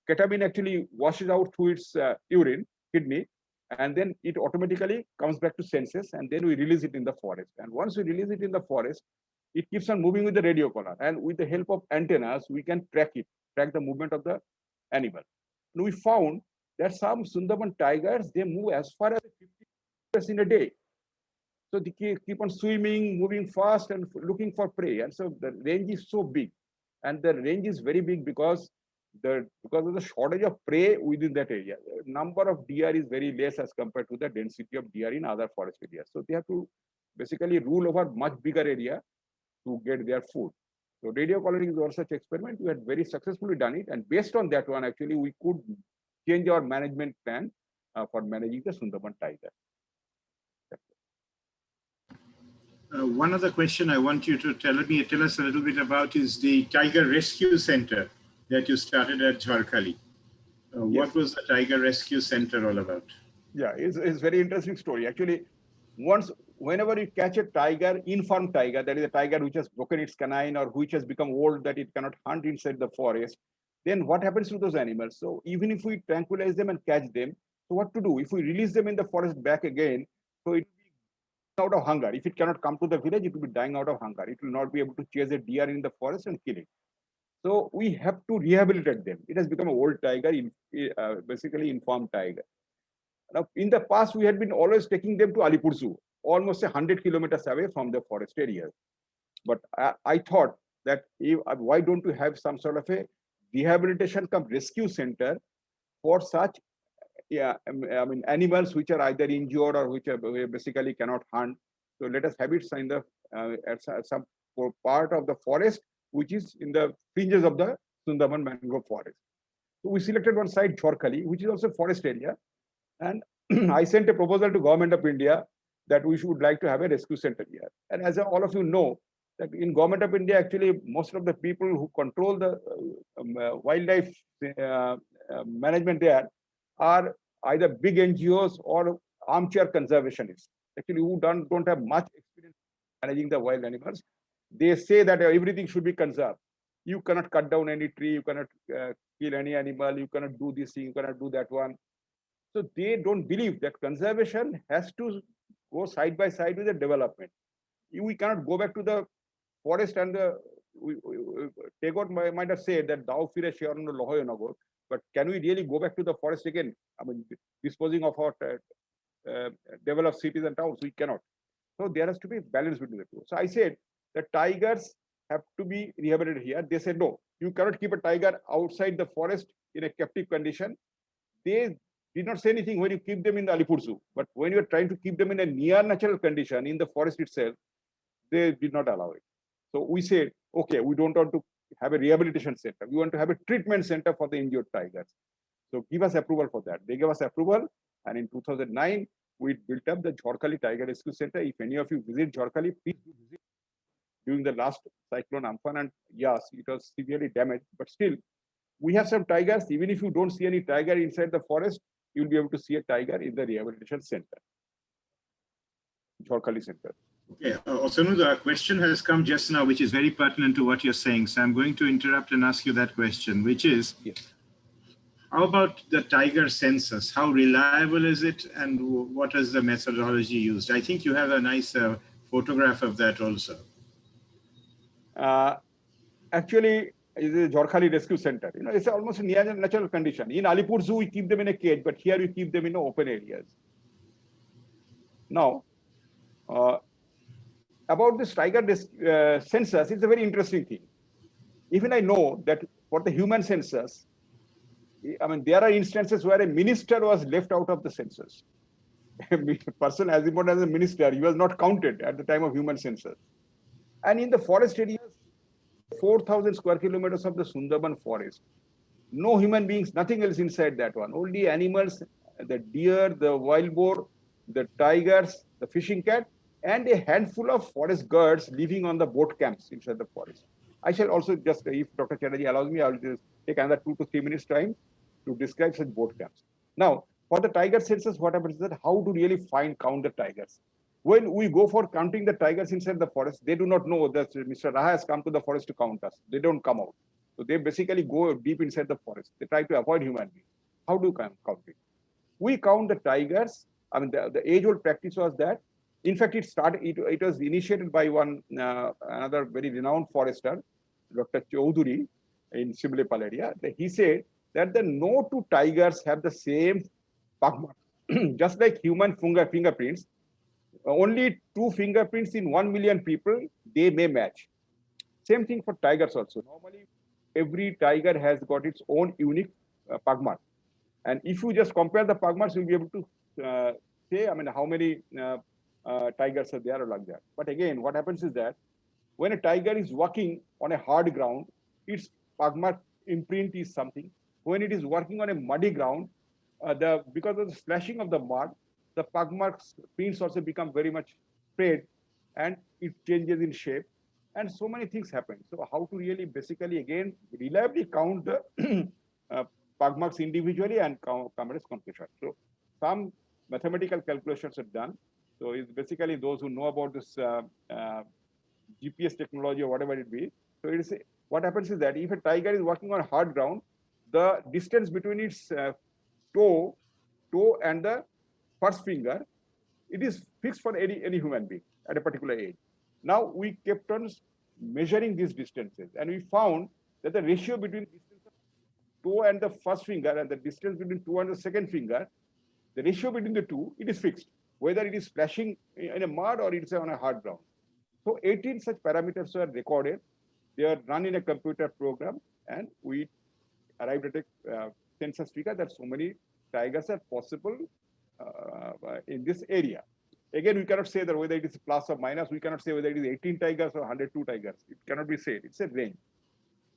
ketamine actually washes out through its urine, kidney, and then it automatically comes back to senses, and then we release it in the forest. And once we release it in the forest, it keeps on moving with the radio collar, and with the help of antennas, we can track the movement of the animal. And we found that some Sundarban tigers, they move as far as 50 meters in a day. So they keep on swimming, moving fast, and looking for prey. And so the range is so big, and the range is very big because of the shortage of prey within that area. The number of deer is very less as compared to the density of deer in other forest areas. So they have to basically rule over much bigger area to get their food. So radio collaring is one such experiment. We had very successfully done it, and based on that one, actually, we could change our management plan for managing the Sundarban tiger. One other question I want you to tell us a little bit about is the Tiger Rescue Center that you started at Jharkhali. Yes. What was the Tiger Rescue Center all about? Yeah, it's a very interesting story. Actually, whenever you catch a tiger, infirm tiger, that is a tiger which has broken its canine or which has become old that it cannot hunt inside the forest, then what happens to those animals? So even if we tranquilize them and catch them, so what to do? If we release them in the forest back again, so it will be out of hunger. If it cannot come to the village, it will be dying out of hunger. It will not be able to chase a deer in the forest and kill it. So we have to rehabilitate them. It has become an old tiger, basically informed tiger. Now, in the past, we had been always taking them to Alipur Zoo, almost 100 kilometers away from the forest area. But I thought that why don't we have some sort of a rehabilitation cum rescue center for such yeah, I mean, animals which are either injured or which are basically cannot hunt. So let us have it in the at some part of the forest which is in the fringes of the Sundarban mangrove forest. So we selected one site, Jharkhali, which is also forest area, and I sent a proposal to Government of India that we should like to have a rescue center here. And as all of you know, that in Government of India, actually, most of the people who control the wildlife management there are either big NGOs or armchair conservationists, actually who don't have much experience managing the wild animals. They say that everything should be conserved. You cannot cut down any tree, you cannot kill any animal, you cannot do this thing, you cannot do that one. So they don't believe that conservation has to go side by side with the development. We cannot go back to the forest and the Tagore might have said that thou fire sharon lohoy nagor, but can we really go back to the forest again? I mean, disposing of our developed cities and towns, we cannot. So there has to be balance between the two. So I said that tigers have to be rehabilitated here. They said no, you cannot keep a tiger outside the forest in a captive condition. They did not say anything when you keep them in the Alipur Zoo, but when you're trying to keep them in a near natural condition in the forest itself, they did not allow it. So we said, okay, we don't want to have a rehabilitation center. We want to have a treatment center for the injured tigers. So give us approval for that. They gave us approval. And in 2009, we built up the Jharkhali Tiger Rescue Center. If any of you visit Jharkhali, please do visit. During the last cyclone Amphan, and yes, it was severely damaged, but still, we have some tigers. Even if you don't see any tiger inside the forest, you'll be able to see a tiger in the rehabilitation center, Jharkhali Center. Okay, Osanu, a question has come just now, which is very pertinent to what you're saying. So I'm going to interrupt and ask you that question, which is, yes, how about the tiger census? How reliable is it, and what is the methodology used? I think you have a nice photograph of that also. Actually, it's a Jharkhali Rescue Center. You know, it's almost a near natural condition. In Alipur Zoo, we keep them in a cage, but here we keep them in open areas. Now, about this tiger census, it's a very interesting thing. Even I know that for the human census, I mean, there are instances where a minister was left out of the census. A person as important as a minister, he was not counted at the time of human census. And in the forest areas, 4,000 square kilometers of the Sundarban forest, no human beings, nothing else inside that one. Only animals, the deer, the wild boar, the tigers, the fishing cat, and a handful of forest guards living on the boat camps inside the forest. I shall also just, if Dr. Chatterjee allows me, I will just take another 2 to 3 minutes time to describe such boat camps. Now, for the tiger census, what happens is that how to really count the tigers. When we go for counting the tigers inside the forest, they do not know that Mr. Raha has come to the forest to count us. They don't come out. So they basically go deep inside the forest. They try to avoid human beings. How do you count it? We count the tigers. I mean, the age-old practice was that. In fact, it was initiated by another very renowned forester, Dr. Chaudhuri in Simlipal area. He said that the no two tigers have the same pagma. Just like human fingerprints, only 2 fingerprints in 1 million people, they may match. Same thing for tigers also. Normally, every tiger has got its own unique pug mark. And if you just compare the pug marks, you'll be able to say, I mean, how many tigers are there or like that. But again, what happens is that when a tiger is walking on a hard ground, its pug mark imprint is something. When it is working on a muddy ground, because of the splashing of the mud, the pug marks prints also become very much spread and it changes in shape. And so many things happen. So how to really basically, again, reliably count the pug marks individually and come as conclusion. So some mathematical calculations are done. So it's basically those who know about this GPS technology or whatever it be. So it is what happens is that if a tiger is walking on hard ground, the distance between its toe and the first finger, it is fixed for any human being at a particular age. Now we kept on measuring these distances, and we found that the ratio between distance of toe and the first finger and the distance between toe and the second finger, the ratio between the two, it is fixed, whether it is splashing in a mud or it's on a hard ground. So 18 such parameters were recorded. They are run in a computer program, and we arrived at a census figure that so many tigers are possible in this area. Again, we cannot say that whether it is plus or minus. We cannot say whether it is 18 tigers or 102 tigers. It cannot be said. It's a range.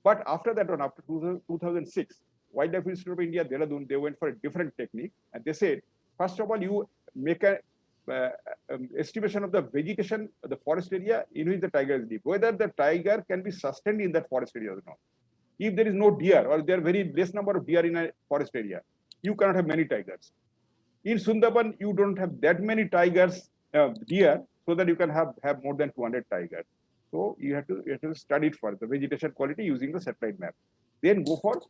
But after that one, after 2006, Wildlife Institute of India, Dehradun, they went for a different technique. And they said, first of all, you make a estimation of the vegetation of the forest area in which the tiger is deep, whether the tiger can be sustained in that forest area or not. If there is no deer or there are very less number of deer in a forest area, you cannot have many tigers. In Sundarban, you don't have that many tigers, deer, so that you can have more than 200 tigers. So you have to study it for the vegetation quality using the satellite map. Then go for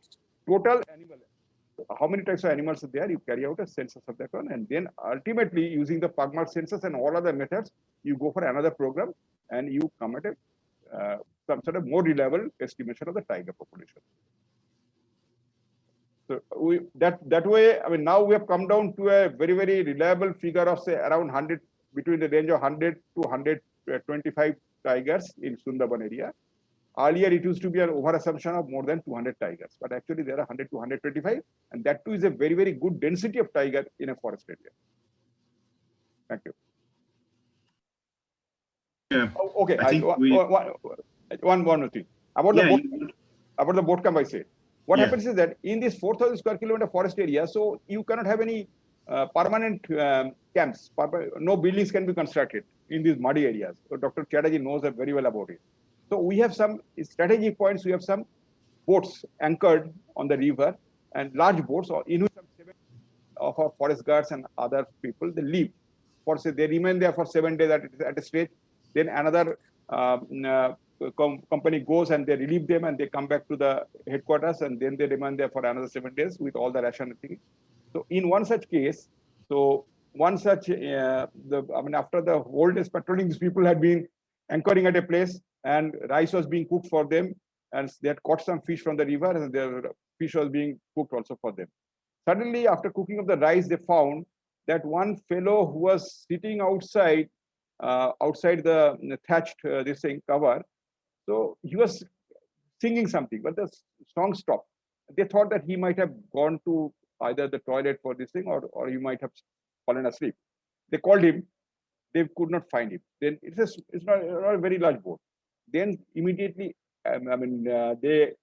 total animal. How many types of animals are there? You carry out a census of that one, and then ultimately using the PugMark census and all other methods, you go for another program and you come at a some sort of more reliable estimation of the tiger population. So that way, I mean, now we have come down to a very, very reliable figure of say around 100, between the range of 100 to 125 tigers in Sundarban area. Earlier, it used to be an over assumption of more than 200 tigers, but actually there are 100 to 125, and that too is a very, very good density of tiger in a forest area. Thank you. Yeah. Oh, okay, I think one more thing about the boat camp. I said, what happens is that in this 4,000 square kilometer forest area, so you cannot have any permanent camps. No buildings can be constructed in these muddy areas. So Dr. Chatterjee knows very well about it. So we have some strategic points. We have some boats anchored on the river, and large boats, or in which some 7 of our forest guards and other people, they leave. For say they remain there for 7 days at a stretch. Then another company goes and they relieve them, and they come back to the headquarters, and then they remain there for another 7 days with all the ration things. So in one such case, after the whole day's patrolling, these people had been anchoring at a place, and rice was being cooked for them, and they had caught some fish from the river, and their fish was being cooked also for them. Suddenly, after cooking of the rice, they found that one fellow who was sitting outside the thatched this thing cover, so he was singing something, but the song stopped. They thought that he might have gone to either the toilet for this thing, or he might have fallen asleep. They called him. They could not find him. Then it's not a very large boat. Then immediately, they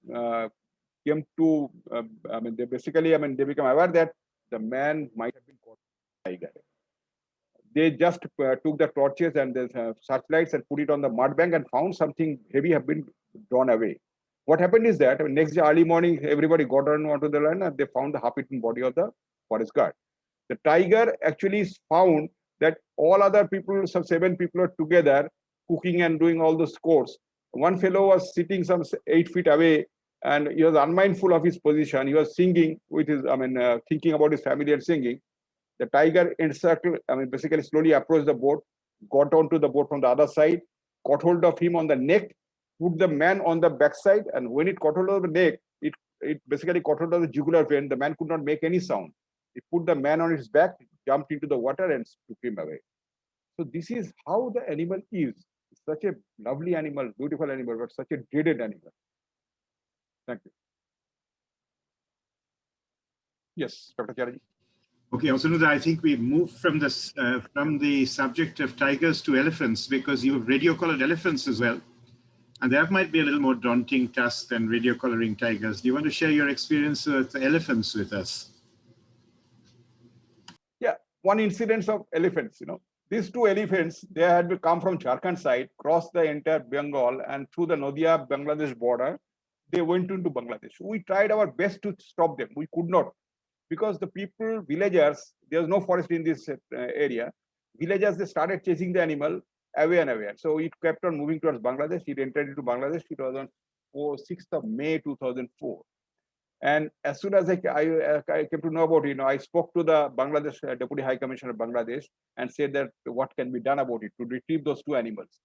came to. They become aware that the man might have been caught by a tiger. They just took the torches and the searchlights and put it on the mud bank and found something heavy have been drawn away. What happened is that next day early morning, everybody got on onto the land and they found the half-eaten body of the forest guard. The tiger actually found that all other people, some 7 people are together cooking and doing all those chores. One fellow was sitting some 8 feet away, and he was unmindful of his position. He was singing with his, thinking about his family and singing. The tiger encircled, basically slowly approached the boat, got onto the boat from the other side, caught hold of him on the neck, put the man on the backside, and when it caught hold of the neck, it basically caught hold of the jugular vein. The man could not make any sound. It put the man on its back, jumped into the water, and took him away. So this is how the animal is. It's such a lovely animal, beautiful animal, but such a dreaded animal. Thank you. Yes, Dr. Chatterjee. Okay, Sunuda, I think we moved from this from the subject of tigers to elephants, because you have radio collared elephants as well. And that might be a little more daunting task than radio collaring tigers. Do you want to share your experience with elephants with us? Yeah, one incidence of elephants, These 2 elephants, they had come from Jharkhand side, crossed the entire Bengal, and through the Nadia-Bangladesh border, they went into Bangladesh. We tried our best to stop them. We could not, because the people, villagers, there's no forest in this area. Villagers, they started chasing the animal away and away. So it kept on moving towards Bangladesh. It entered into Bangladesh. It was on 6th of May 2004. And as soon as I came to know about it, I spoke to the Bangladesh Deputy High Commissioner of Bangladesh and said that what can be done about it to retrieve those 2 animals.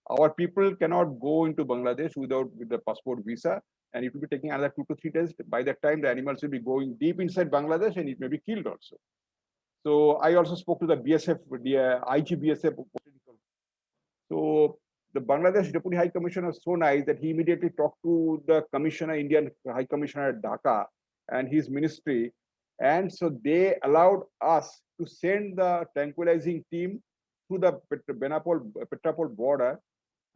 Our people cannot go into Bangladesh with the passport visa, and it will be taking another 2 to 3 days. By that time, the animals will be going deep inside Bangladesh, and it may be killed also. So I also spoke to the BSF, the IGBSF. So the Bangladesh Deputy High Commissioner was so nice that he immediately talked to the Commissioner, Indian High Commissioner at Dhaka, and his ministry, And so they allowed us to send the tranquilizing team to the Petrapol border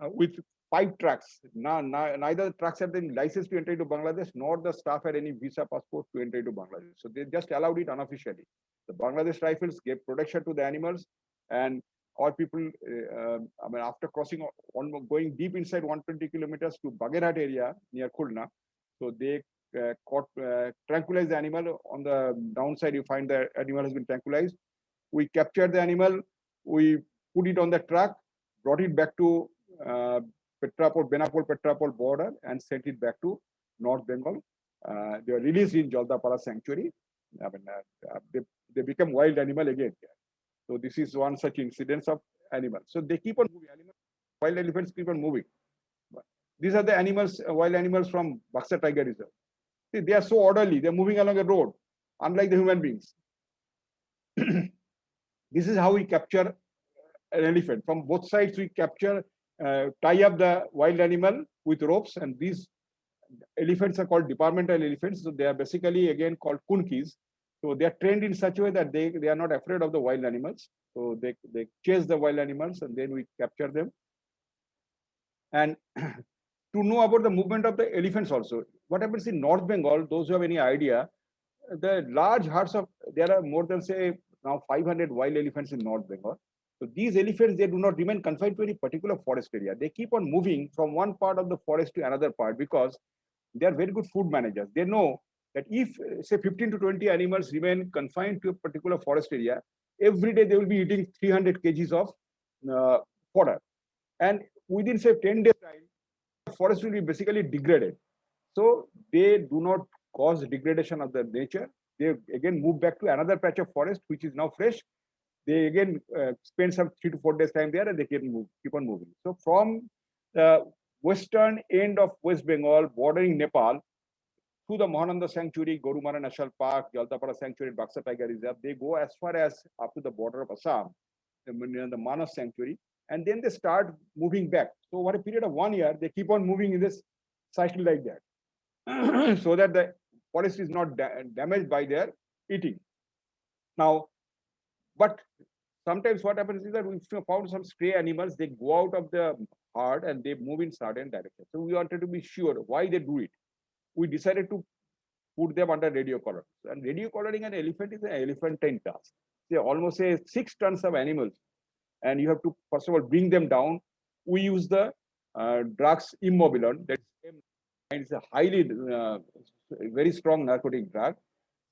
with 5 trucks. Neither the trucks had been licensed to enter into Bangladesh, nor the staff had any visa passport to enter into Bangladesh. So they just allowed it unofficially. The Bangladesh Rifles gave protection to the animals, and all people, I mean, after crossing going deep inside 120 kilometers to Bagherhat area near Khulna, so they tranquilized the animal. On the downside, you find the animal has been tranquilized. We captured the animal, we put it on the truck, brought it back to Benapol border, and sent it back to North Bengal. They were released in Jaldapara Sanctuary. I mean, they become wild animal again. So this is one such incidence of animals. So they keep on moving. Wild elephants keep on moving. These are the animals, wild animals from Buxa Tiger Reserve. See, they are so orderly. They're moving along a road, unlike the human beings. This is how we capture an elephant. From both sides, we capture, tie up the wild animal with ropes, and these elephants are called departmental elephants. So they are basically again called kunkis. So they are trained in such a way that they are not afraid of the wild animals. So they chase the wild animals, and then we capture them. And to know about the movement of the elephants also, what happens in North Bengal, those who have any idea, the large herds of, there are more than say now 500 wild elephants in North Bengal. So these elephants, they do not remain confined to any particular forest area. They keep on moving from one part of the forest to another part because they are very good food managers. They know that if say 15 to 20 animals remain confined to a particular forest area, every day they will be eating 300 kgs of fodder. And within say 10 days time, the forest will be basically degraded. So they do not cause degradation of the nature. They again move back to another patch of forest, which is now fresh. They again spend some 3 to 4 days time there, and they keep on moving. So from the western end of West Bengal, bordering Nepal, through the Mahananda Sanctuary, Gorumara National Park, Jaldapara Sanctuary, Buxa Tiger Reserve, they go as far as up to the border of Assam, the Manas Sanctuary, and then they start moving back. So over a period of 1 year, they keep on moving in this cycle like that, so that the forest is not damaged by their eating. Now, but sometimes what happens is that we found some stray animals, they go out of the herd and they move in certain direction. So we wanted to be sure why they do it. We decided to put them under radio collar. And radio collaring an elephant is an elephantine task. They almost say 6 tons of animals, and you have to first of all bring them down. We use the drugs immobilon. That is a highly very strong narcotic drug.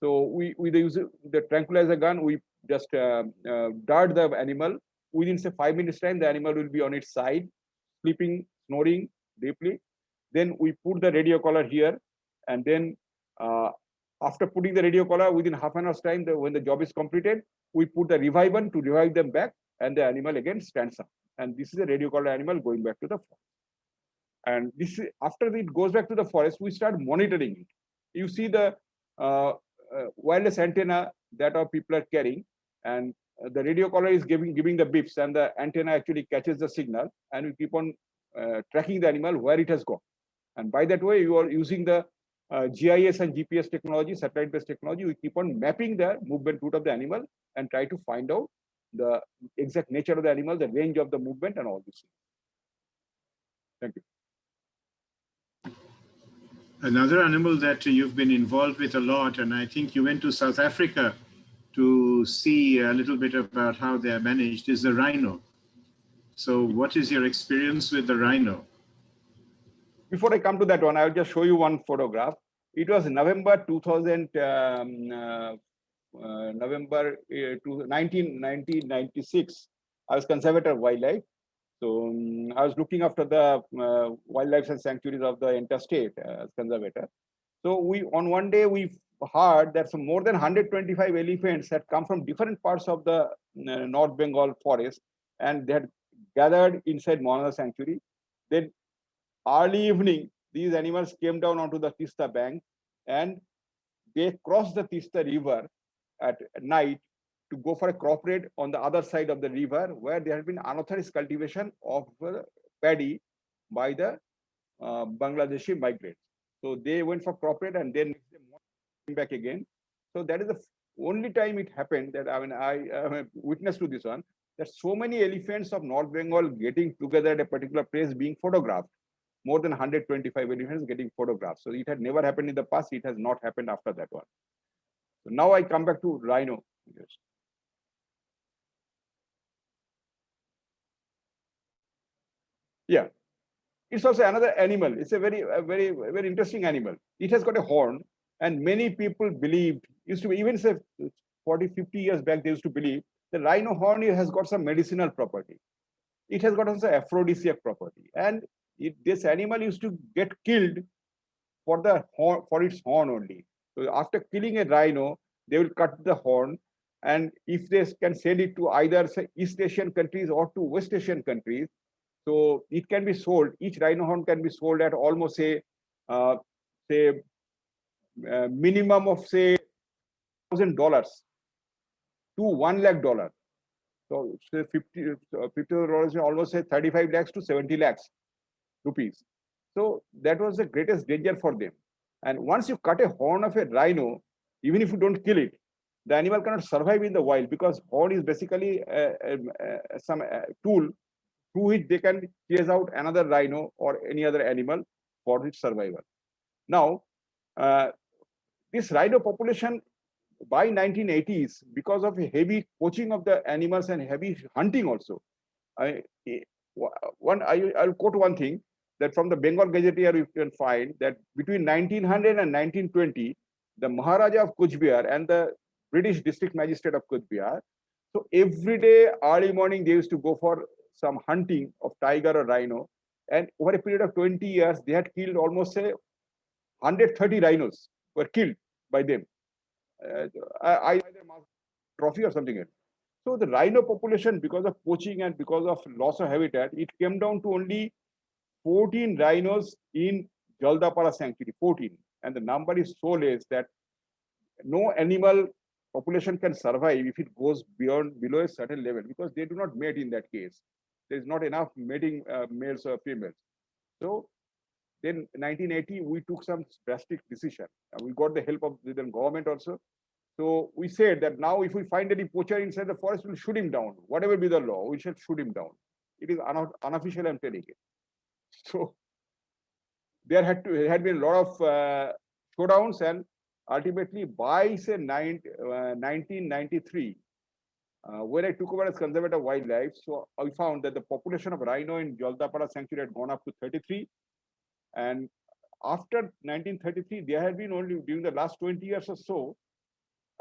So we use the tranquilizer gun. We just dart the animal. Within say 5 minutes time, the animal will be on its side, sleeping, snoring deeply. Then we put the radio collar here, and then after putting the radio collar, within half an hour's time, when the job is completed, we put the revivon to revive them back, and the animal again stands up. And this is a radio collar animal going back to the forest. And this after it goes back to the forest, we start monitoring it. You see the wireless antenna that our people are carrying, and the radio collar is giving the beeps, and the antenna actually catches the signal, and we keep on tracking the animal where it has gone. And by that way, you are using the GIS and GPS technology, satellite-based technology. We keep on mapping the movement route of the animal and try to find out the exact nature of the animal, the range of the movement, and all these things. Thank you. Another animal that you've been involved with a lot, and I think you went to South Africa to see a little bit about how they are managed, is the rhino. So what is your experience with the rhino? Before I come to that one, I'll just show you one photograph. It was November 1996. I was conservator of wildlife. So I was looking after the wildlife and sanctuaries of the interstate as conservator. So on one day we heard that some more than 125 elephants had come from different parts of the North Bengal forest, and they had gathered inside Mahananda Sanctuary. Then early evening, these animals came down onto the Tista bank, and they crossed the Tista river at night to go for a crop raid on the other side of the river, where there had been unauthorized cultivation of paddy by the Bangladeshi migrants. So they went for crop raid, and then came back again. So that is the only time it happened that I am a witness to this one, that so many elephants of North Bengal getting together at a particular place being photographed, more than 125 elephants getting photographed. So it had never happened in the past. It has not happened after that one. So now I come back to rhino. Yes. Yeah, it's also another animal. It's a very interesting animal. It has got a horn, and many people believed, used to be, even say 40, 50 years back, they used to believe the rhino horn has got some medicinal property. It has got also aphrodisiac property, and this animal used to get killed for the horn, for its horn only. So after killing a rhino, they will cut the horn, and if they can sell it to either say East Asian countries or to West Asian countries, so it can be sold. Each rhino horn can be sold at almost uh, say minimum of say $1,000 to $1 lakh. So say $50 almost say 35 lakhs to 70 lakhs rupees. So that was the greatest danger for them. And once you cut a horn of a rhino, even if you don't kill it, the animal cannot survive in the wild, because horn is basically some tool through which they can chase out another rhino or any other animal for its survival. Now, uh, this rhino population by 1980s, because of a heavy poaching of the animals and heavy hunting also, I'll quote one thing that from the Bengal Gazetteer you can find that between 1900 and 1920, the Maharaja of Kuch Bihar and the British District Magistrate of Kuch Bihar, so every day early morning they used to go for some hunting of tiger or rhino, and over a period of 20 years they had killed almost say 130 rhinos were killed by them. Either trophy or something else. So the rhino population, because of poaching and because of loss of habitat, it came down to only 14 rhinos in Jaldapara sanctuary, 14. And the number is so less that no animal population can survive if it goes beyond below a certain level, because they do not mate in that case. There is not enough mating males or females. So then 1980, we took some drastic decision. We got the help of the government also. So we said that now if we find any poacher inside the forest, we'll shoot him down. Whatever be the law, we shall shoot him down. It is unofficial, I'm telling you. So there had been a lot of showdowns, and ultimately by say 1993, when I took over as conservator of wildlife, so I found that the population of rhino in Jaldapara sanctuary had gone up to 33. And after 1933, there had been only during the last 20 years or so,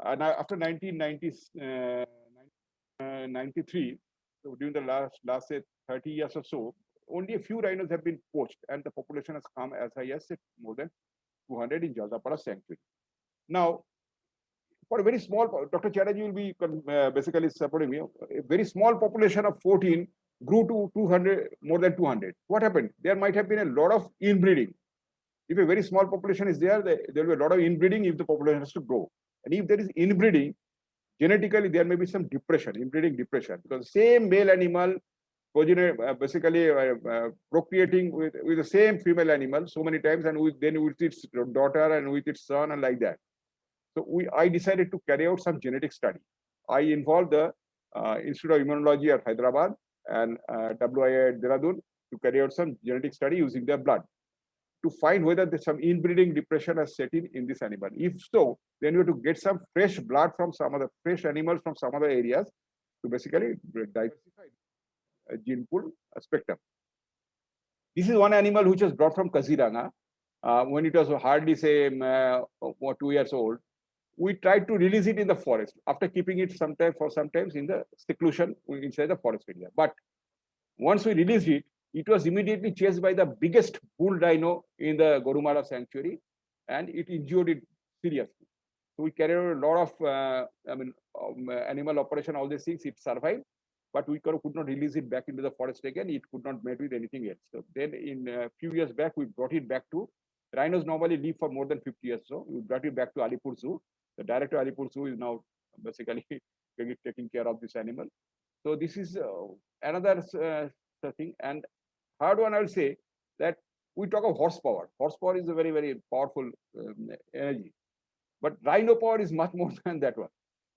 and after 1993, so during the last say 30 years or so, only a few rhinos have been poached, and the population has come as high as more than 200 in Jaldapara sanctuary. Now, for a very small, Dr. Chatterjee will be basically supporting me. A very small population of 14 grew to 200, more than 200. What happened? There might have been a lot of inbreeding. If a very small population is there, there will be a lot of inbreeding if the population has to grow. And if there is inbreeding, genetically there may be some depression, inbreeding depression, because same male animal basically procreating with the same female animal so many times, and then with its daughter and with its son and like that. So I decided to carry out some genetic study. I involved the Institute of Immunology at Hyderabad and WIA at Dehradun to carry out some genetic study using their blood to find whether there's some inbreeding depression has set in this animal. If so, then you have to get some fresh blood from some other fresh animals from some other areas to basically diversify gene pool spectrum. This is one animal which was brought from Kaziranga when it was hardly say 2 years old. We tried to release it in the forest after keeping it sometimes in the seclusion inside the forest area. But once we released it, it was immediately chased by the biggest bull rhino in the Gorumara sanctuary, and it injured it seriously. So we carried out a lot of animal operation, all these things. It survived, but we could not release it back into the forest again. It could not mate with anything else. So then in a few years back, we brought it back to, rhinos normally live for more than 50 years. So we brought it back to Alipur Zoo. The director of Alipur Zoo is now basically taking care of this animal. So this is another thing. And third one, I will say that we talk of horsepower. Horsepower is a very, very powerful energy. But rhino power is much more than that one.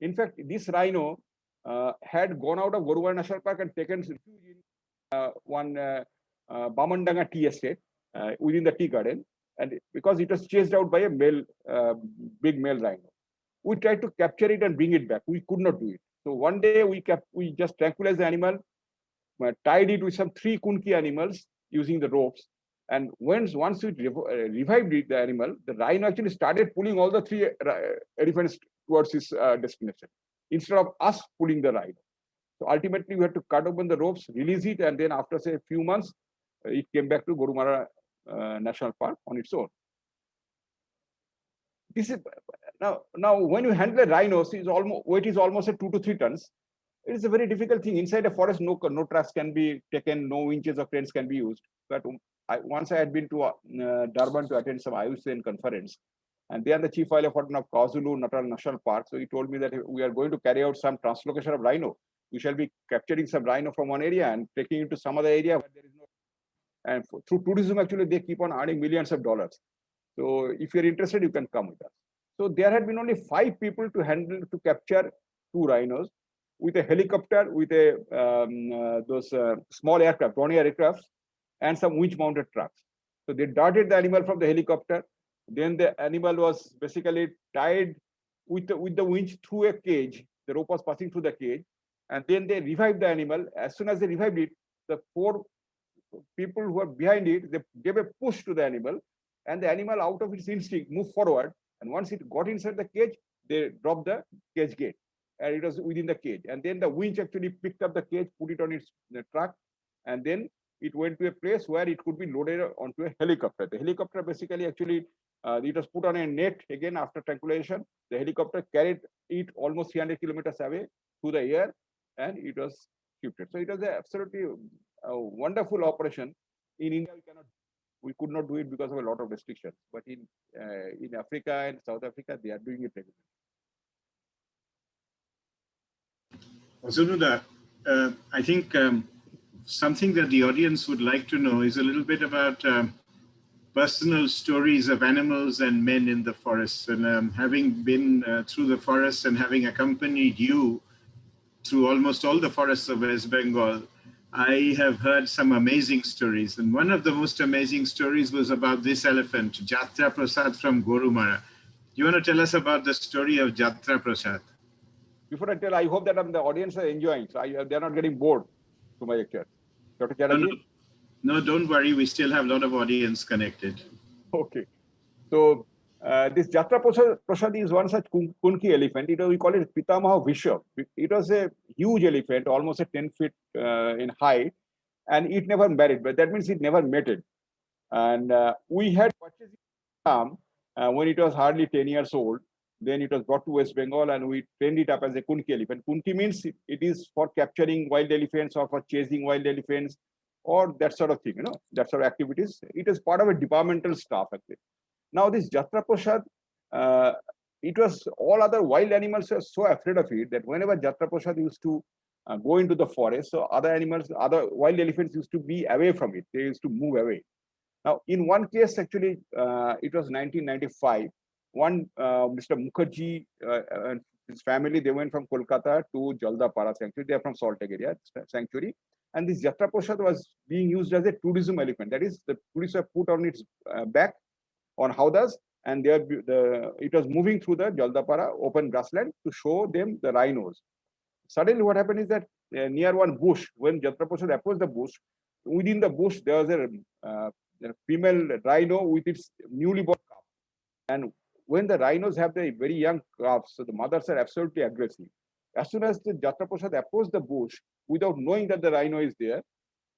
In fact, this rhino had gone out of Gorumara National Park and taken refuge in one Bamandanga tea estate within the tea garden, and because it was chased out by a big male rhino. We tried to capture it and bring it back. We could not do it. So one day we just tranquilized the animal, tied it with some 3 Kunki animals using the ropes. And once we revived the animal, the rhino actually started pulling all the 3 elephants towards his destination instead of us pulling the rhino. So ultimately, we had to cut open the ropes, release it, and then after say a few months, it came back to Gorumara National Park on its own. This is now when you handle a rhino, weight is almost at 2 to 3 tons. It is a very difficult thing. Inside a forest, no tracks can be taken, no winches or cranes can be used. But once I had been to Durban to attend some IUCN conference, and there the chief wildlife warden of KwaZulu-Natal National Park. So he told me that we are going to carry out some translocation of rhino. We shall be capturing some rhino from one area and taking it to some other area where there is no. And through tourism, actually, they keep on earning millions of dollars. So if you're interested, you can come with us. So there had been only 5 people to capture 2 rhinos with a helicopter, with those small aircraft, Dornier aircrafts, and some winch-mounted trucks. So they darted the animal from the helicopter. Then the animal was basically tied with the winch through a cage. The rope was passing through the cage. And then they revived the animal. As soon as they revived it, the 4 people who were behind it, they gave a push to the animal. And the animal, out of its instinct, moved forward. And once it got inside the cage, they dropped the cage gate. And it was within the cage. And then the winch actually picked up the cage, put it on its truck. And then it went to a place where it could be loaded onto a helicopter. The helicopter basically actually, it was put on a net again after tranquilization. The helicopter carried it almost 300 kilometers away through the air, and it was shifted. So it was absolutely a wonderful operation. In India, we could not do it because of a lot of restrictions. But in Africa and South Africa, they are doing it regularly. Zunuda, I think something that the audience would like to know is a little bit about personal stories of animals and men in the forests. And having been through the forests and having accompanied you through almost all the forests of West Bengal, I have heard some amazing stories. And one of the most amazing stories was about this elephant, Jatra Prasad from Gorumara. You want to tell us about the story of Jatra Prasad? Before I tell, I hope that the audience are enjoying. So they're not getting bored to my lecture. Dr. Chatterjee? No, don't worry. We still have a lot of audience connected. Okay. So this Jatra Prasad is one such Kunki elephant. We call it Pitamaha Vishwa. It was a huge elephant, almost 10 feet in height, and it never married. But that means it never mated. And we had purchased it when it was hardly 10 years old. Then it was brought to West Bengal and we trained it up as a Kunki elephant. Kunki means it is for capturing wild elephants or for chasing wild elephants or that sort of thing, that sort of activities. It is part of a departmental staff actually. Now this Jatra Prasad, it was all other wild animals were so afraid of it that whenever Jatra Prasad used to go into the forest, so other wild elephants used to be away from it. They used to move away. Now in one case actually, it was 1995. One Mr. Mukherjee and his family, they went from Kolkata to Jaldapara sanctuary. They are from Salt Lake area sanctuary. And this Jatra Prasad was being used as a tourism elephant. That is, the tourists were put on its back on howdahs, and it was moving through the Jaldapara open grassland to show them the rhinos. Suddenly what happened is that near one bush, when Jatra Prasad approached the bush, within the bush there was a female rhino with its newly born calf. And when the rhinos have the very young calves, so the mothers are absolutely aggressive. As soon as the Jatra Prasad approached the bush, without knowing that the rhino is there,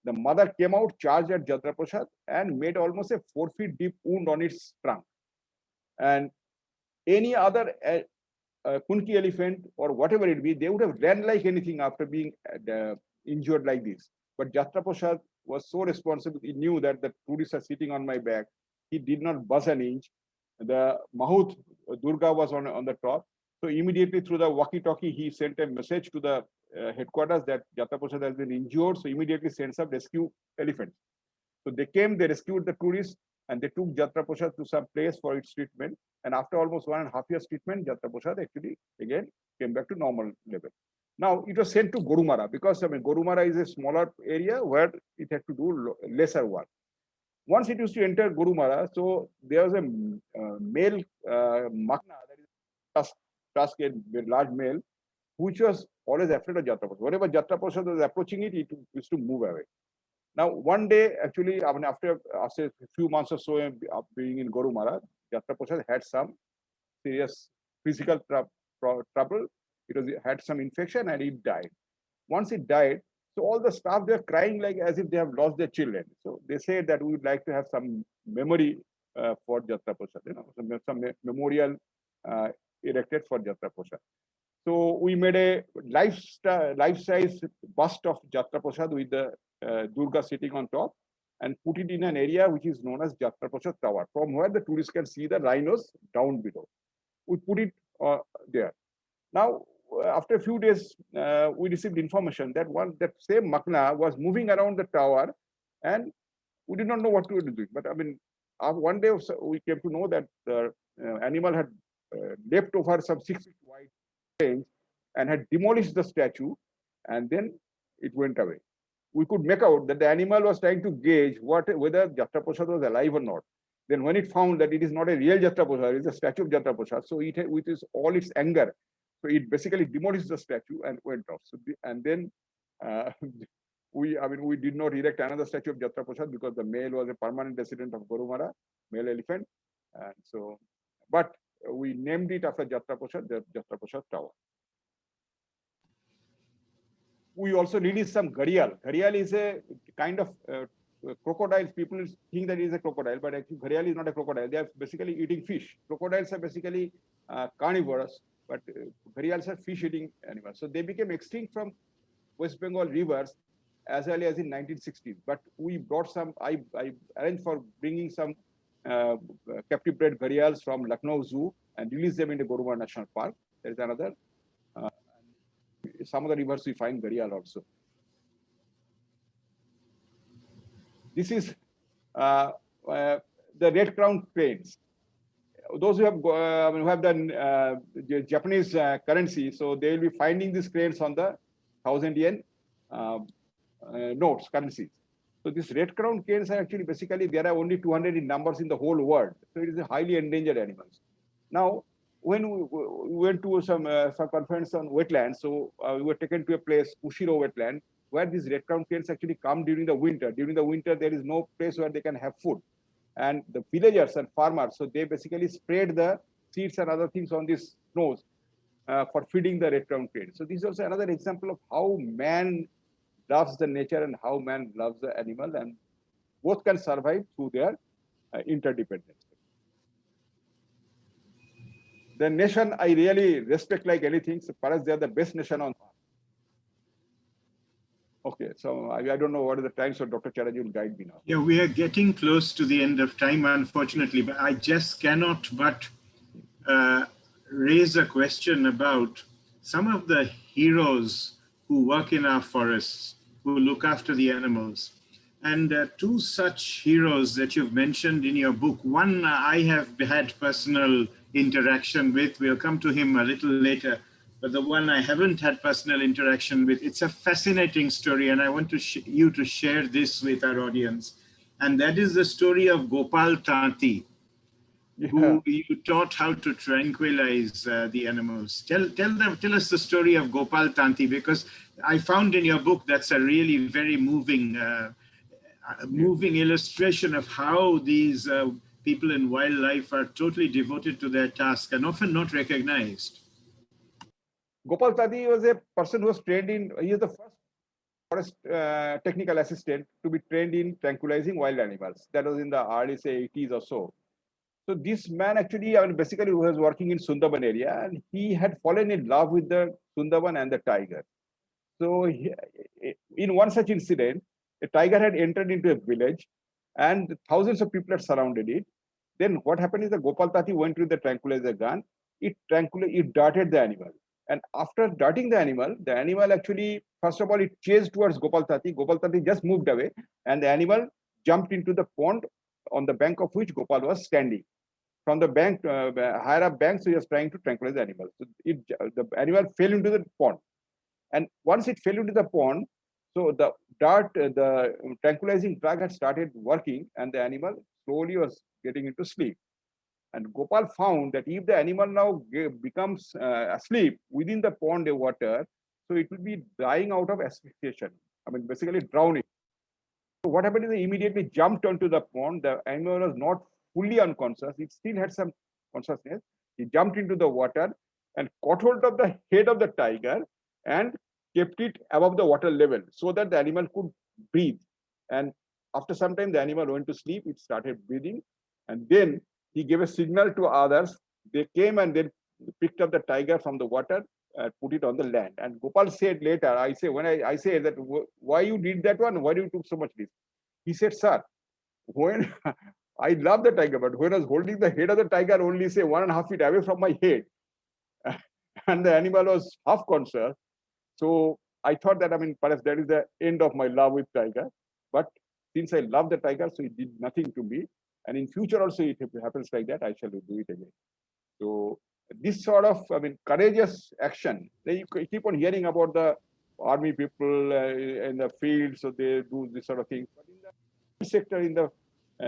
the mother came out, charged at Jatra Prasad, and made almost a 4 feet deep wound on its trunk. And any other Kunki elephant or whatever it be, they would have ran like anything after being injured like this. But Jatra Prasad was so responsible. He knew that the tourists are sitting on my back. He did not buzz an inch. The Mahout Durga was on the top. So immediately through the walkie-talkie, he sent a message to the headquarters that Jatra Prasad has been injured. So immediately sends up rescue elephants. So they came, they rescued the tourists. and they took Jatra Prasad to some place for its treatment. And after almost 1.5 years treatment, Jatra Prasad actually again came back to normal level. Now it was sent to Gorumara because Gorumara is a smaller area where it had to do lesser work. Once it used to enter Gorumara, so there was a male Makna, that is tusk, a large male, which was always afraid of Jatra Prasad. Whenever Jatra Prasad was approaching it, it used to move away. Now, one day, actually, after a few months or so of being in Gorumara, Jatra Prasad had some serious physical trouble. It had some infection and it died. Once it died, so all the staff, they're crying like as if they have lost their children. So they said that we would like to have some memory for Jatra Prasad, some memorial erected for Jatra Prasad. So we made a life-size bust of Jatra Prasad with the Durga sitting on top and put it in an area which is known as Jatra Prasad Tower, from where the tourists can see the rhinos down below. We put it there. Now, after a few days, we received information that that same Makna was moving around the tower, and we did not know what to do. But one day we came to know that the animal had leapt over some 6 feet wide range and had demolished the statue, and then it went away. We could make out that the animal was trying to gauge whether Jatra Prasad was alive or not. Then when it found that it is not a real Jatra Prasad, it is a statue of Jatra Prasad, so it, with all its anger, so it basically demolished the statue and went off. So and then we did not erect another statue of Jatra Prasad because the male was a permanent resident of Gorumara, male elephant, and so, but we named it after Jatra Prasad, the Jatra Prasad Tower. We also released some gharial. Gharial is a kind of crocodile. People think that it is a crocodile, but actually gharial is not a crocodile. They are basically eating fish. Crocodiles are basically carnivorous, but gharials are fish-eating animals. So they became extinct from West Bengal rivers as early as in 1960s. But we brought some, I arranged for bringing some captive bred gharials from Lucknow Zoo and release them in the Gorumara National Park. There is another. Some of the rivers we find gharial also. This is the red crown cranes. Those who have done Japanese currency, so they will be finding these cranes on the 1,000 yen notes, currencies. So these red crown cranes are actually basically, there are only 200 in numbers in the whole world. So it is a highly endangered animals. Now, when we went to some conference on wetlands, so we were taken to a place, Ushiro wetland, where these red crown cranes actually come during the winter. During the winter, there is no place where they can have food. And the villagers and farmers, so they basically spread the seeds and other things on these snows for feeding the red crown crane. So this is also another example of how man loves the nature and how man loves the animal, and both can survive through their interdependence. The nation I really respect like anything, so far as they are the best nation on earth. Okay, so I don't know what is the time, so Dr. Chatterjee will guide me now. Yeah, we are getting close to the end of time, unfortunately, but I just cannot but raise a question about some of the heroes who work in our forests, who look after the animals. And two such heroes that you've mentioned in your book, one I have had personal interaction with, we'll come to him a little later, but the one I haven't had personal interaction with, it's a fascinating story, and I want you to share this with our audience. And that is the story of Gopal Tanti, who you taught how to tranquilize the animals. Tell us the story of Gopal Tanti, because I found in your book that's a really very moving illustration of how these people in wildlife are totally devoted to their task and often not recognized. Gopal Tanti was a person who was trained in, he is the first forest technical assistant to be trained in tranquilizing wild animals. That was in the early, say, 80s or so. So this man actually, basically was working in Sundarban area, and he had fallen in love with the Sundarban and the tiger. So in one such incident, a tiger had entered into a village and thousands of people had surrounded it. Then what happened is the Gopal Tanti went with the tranquilizer gun. It darted the animal. And after darting the animal actually, first of all, it chased towards Gopal Tanti. Gopal Tanti just moved away, and the animal jumped into the pond on the bank of which Gopal was standing. From the bank, higher up bank, so he was trying to tranquilize the animal. So the animal fell into the pond. And once it fell into the pond, so the dart, the tranquilizing drug had started working, and the animal slowly was getting into sleep. And Gopal found that if the animal now becomes asleep within the pond water, so it will be dying out of asphyxiation. I mean, basically drowning. So what happened is he immediately jumped onto the pond. The animal was not fully unconscious. It still had some consciousness. He jumped into the water and caught hold of the head of the tiger and kept it above the water level so that the animal could breathe. And after some time, the animal went to sleep. It started breathing. And then he gave a signal to others. They came and then picked up the tiger from the water, put it on the land. And Gopal said later, I say that, why you did that one? Why you took so much risk? He said, sir, when I love the tiger, but when I was holding the head of the tiger only say 1.5 feet away from my head, and the animal was half conscious. So I thought that, I mean, perhaps that is the end of my love with tiger. But since I love the tiger, so it did nothing to me. And in future also, if it happens like that, I shall do it again. So this sort of, I mean, courageous action. You keep on hearing about the army people in the field, so they do this sort of thing. But in the sector, in the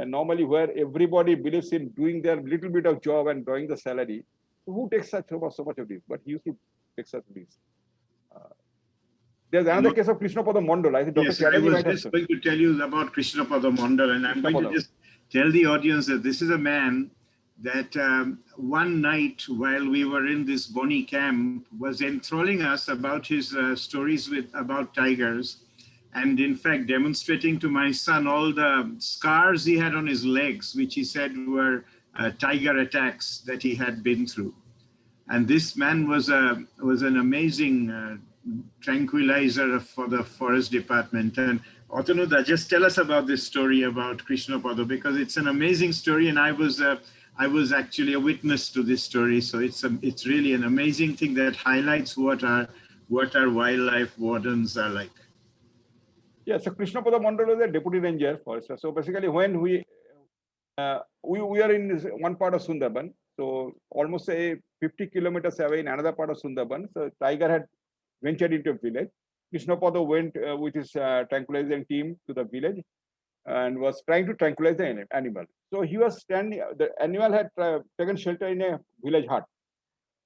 normally where everybody believes in doing their little bit of job and drawing the salary, so who takes so much of this? But he used to take such this. There's another case of Krishnapada Mondal. I think Dr. Yes, I was just going to tell you about Krishnapada Mondal, and I'm going to just tell the audience that this is a man that one night while we were in this Boni camp was enthralling us about his stories about tigers, and in fact demonstrating to my son all the scars he had on his legs, which he said were tiger attacks that he had been through. And this man was an amazing tranquilizer for the forest department. And Atanuda, just tell us about this story about Krishnapada, because it's an amazing story, and I was actually a witness to this story. So it's really an amazing thing that highlights what our wildlife wardens are like. Yeah, so Krishnapada Mondal was a deputy ranger forester. So basically, when we are in this one part of Sundarban, so almost say 50 kilometers away in another part of Sundarban. So tiger had ventured into a village. Krishnapada went with his tranquilizing team to the village and was trying to tranquilize the animal. So he was standing, the animal had taken shelter in a village hut.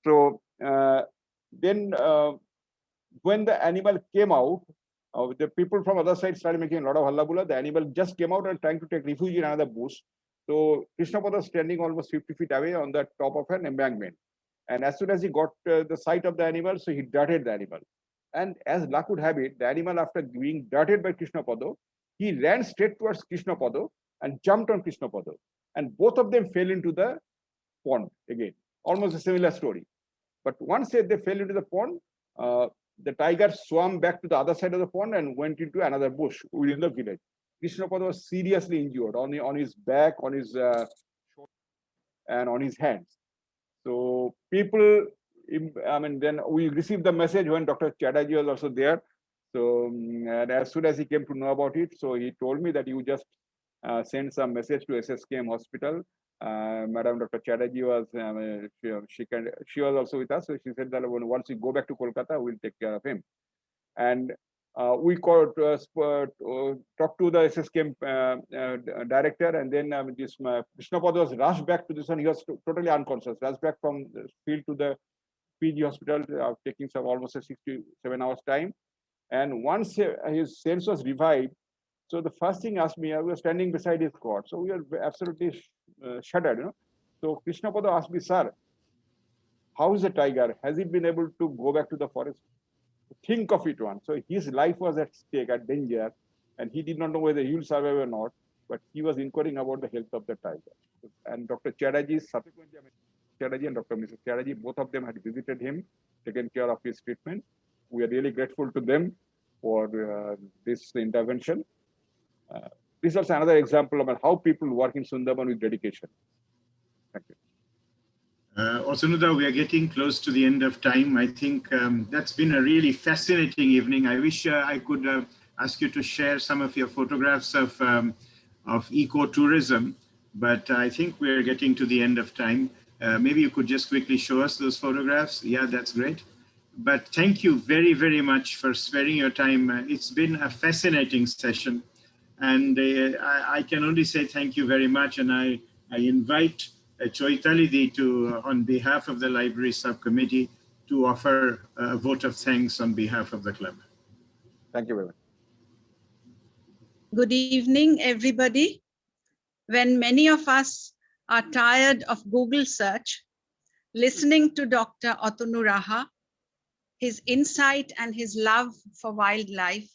So then when the animal came out, the people from other side started making a lot of hallabula. The animal just came out and trying to take refuge in another bush. So Krishnapada was standing almost 50 feet away on the top of an embankment. And as soon as he got the sight of the animal, so he darted the animal. And as luck would have it, the animal, after being darted by Krishnapada, he ran straight towards Krishnapada and jumped on Krishnapada. And both of them fell into the pond again. Almost a similar story. But once they fell into the pond, the tiger swam back to the other side of the pond and went into another bush within the village. Krishnapada was seriously injured on his back, on his shoulder, and on his hands. So people, I mean, then we received the message when Dr. Chatterjee was also there. So and as soon as he came to know about it, so he told me that you just send some message to SSKM hospital. Madam Dr. Chatterjee was, she was also with us. So she said that once we go back to Kolkata, we'll take care of him. And we talked to the SSKM director, and then this Krishnapada was rushed back to this one. He was totally unconscious, rushed back from the field to the PG hospital, taking almost a 6 to 7 hours time. And once his sense was revived, so the first thing asked me, I was standing beside his cot. So we were absolutely shuddered, you know. So Krishnapada asked me, sir, how is the tiger? Has he been able to go back to the forest? Think of it once. So his life was at stake, at danger, and he did not know whether he will survive or not, but he was inquiring about the health of the tiger. And Dr. Chatterjee, subsequently, Chatterjee and Dr. Mrs. Chatterjee, both of them had visited him, taken care of his treatment. We are really grateful to them for this intervention. This is also another example about how people work in Sundarban with dedication. Thank you. Osanuda, we are getting close to the end of time. I think that's been a really fascinating evening. I wish I could ask you to share some of your photographs of ecotourism. but I think we're getting to the end of time. Maybe you could just quickly show us those photographs. Yeah, that's great. But thank you very, very much for sparing your time. It's been a fascinating session. And I can only say thank you very much. And I invite Choitalidi to, on behalf of the Library Subcommittee, to offer a vote of thanks on behalf of the club. Thank you very much. Good evening, everybody. When many of us are tired of Google search, listening to Dr. Otanu Raha, his insight and his love for wildlife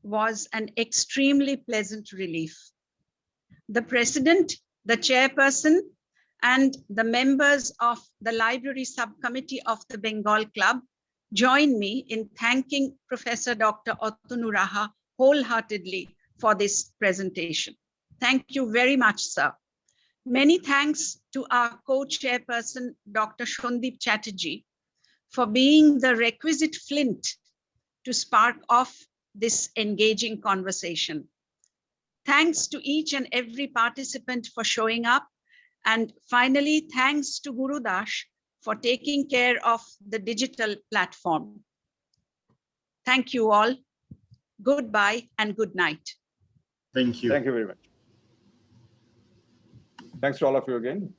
was an extremely pleasant relief. The president, the chairperson, and the members of the Library Subcommittee of the Bengal Club join me in thanking Professor Dr. Otanu Raha wholeheartedly for this presentation. Thank you very much, sir. Many thanks to our co-chairperson, Dr. Shondeep Chatterjee, for being the requisite flint to spark off this engaging conversation. Thanks to each and every participant for showing up. And finally, thanks to Guru Dash for taking care of the digital platform. Thank you all. Goodbye and good night. Thank you. Thank you very much. Thanks to all of you again.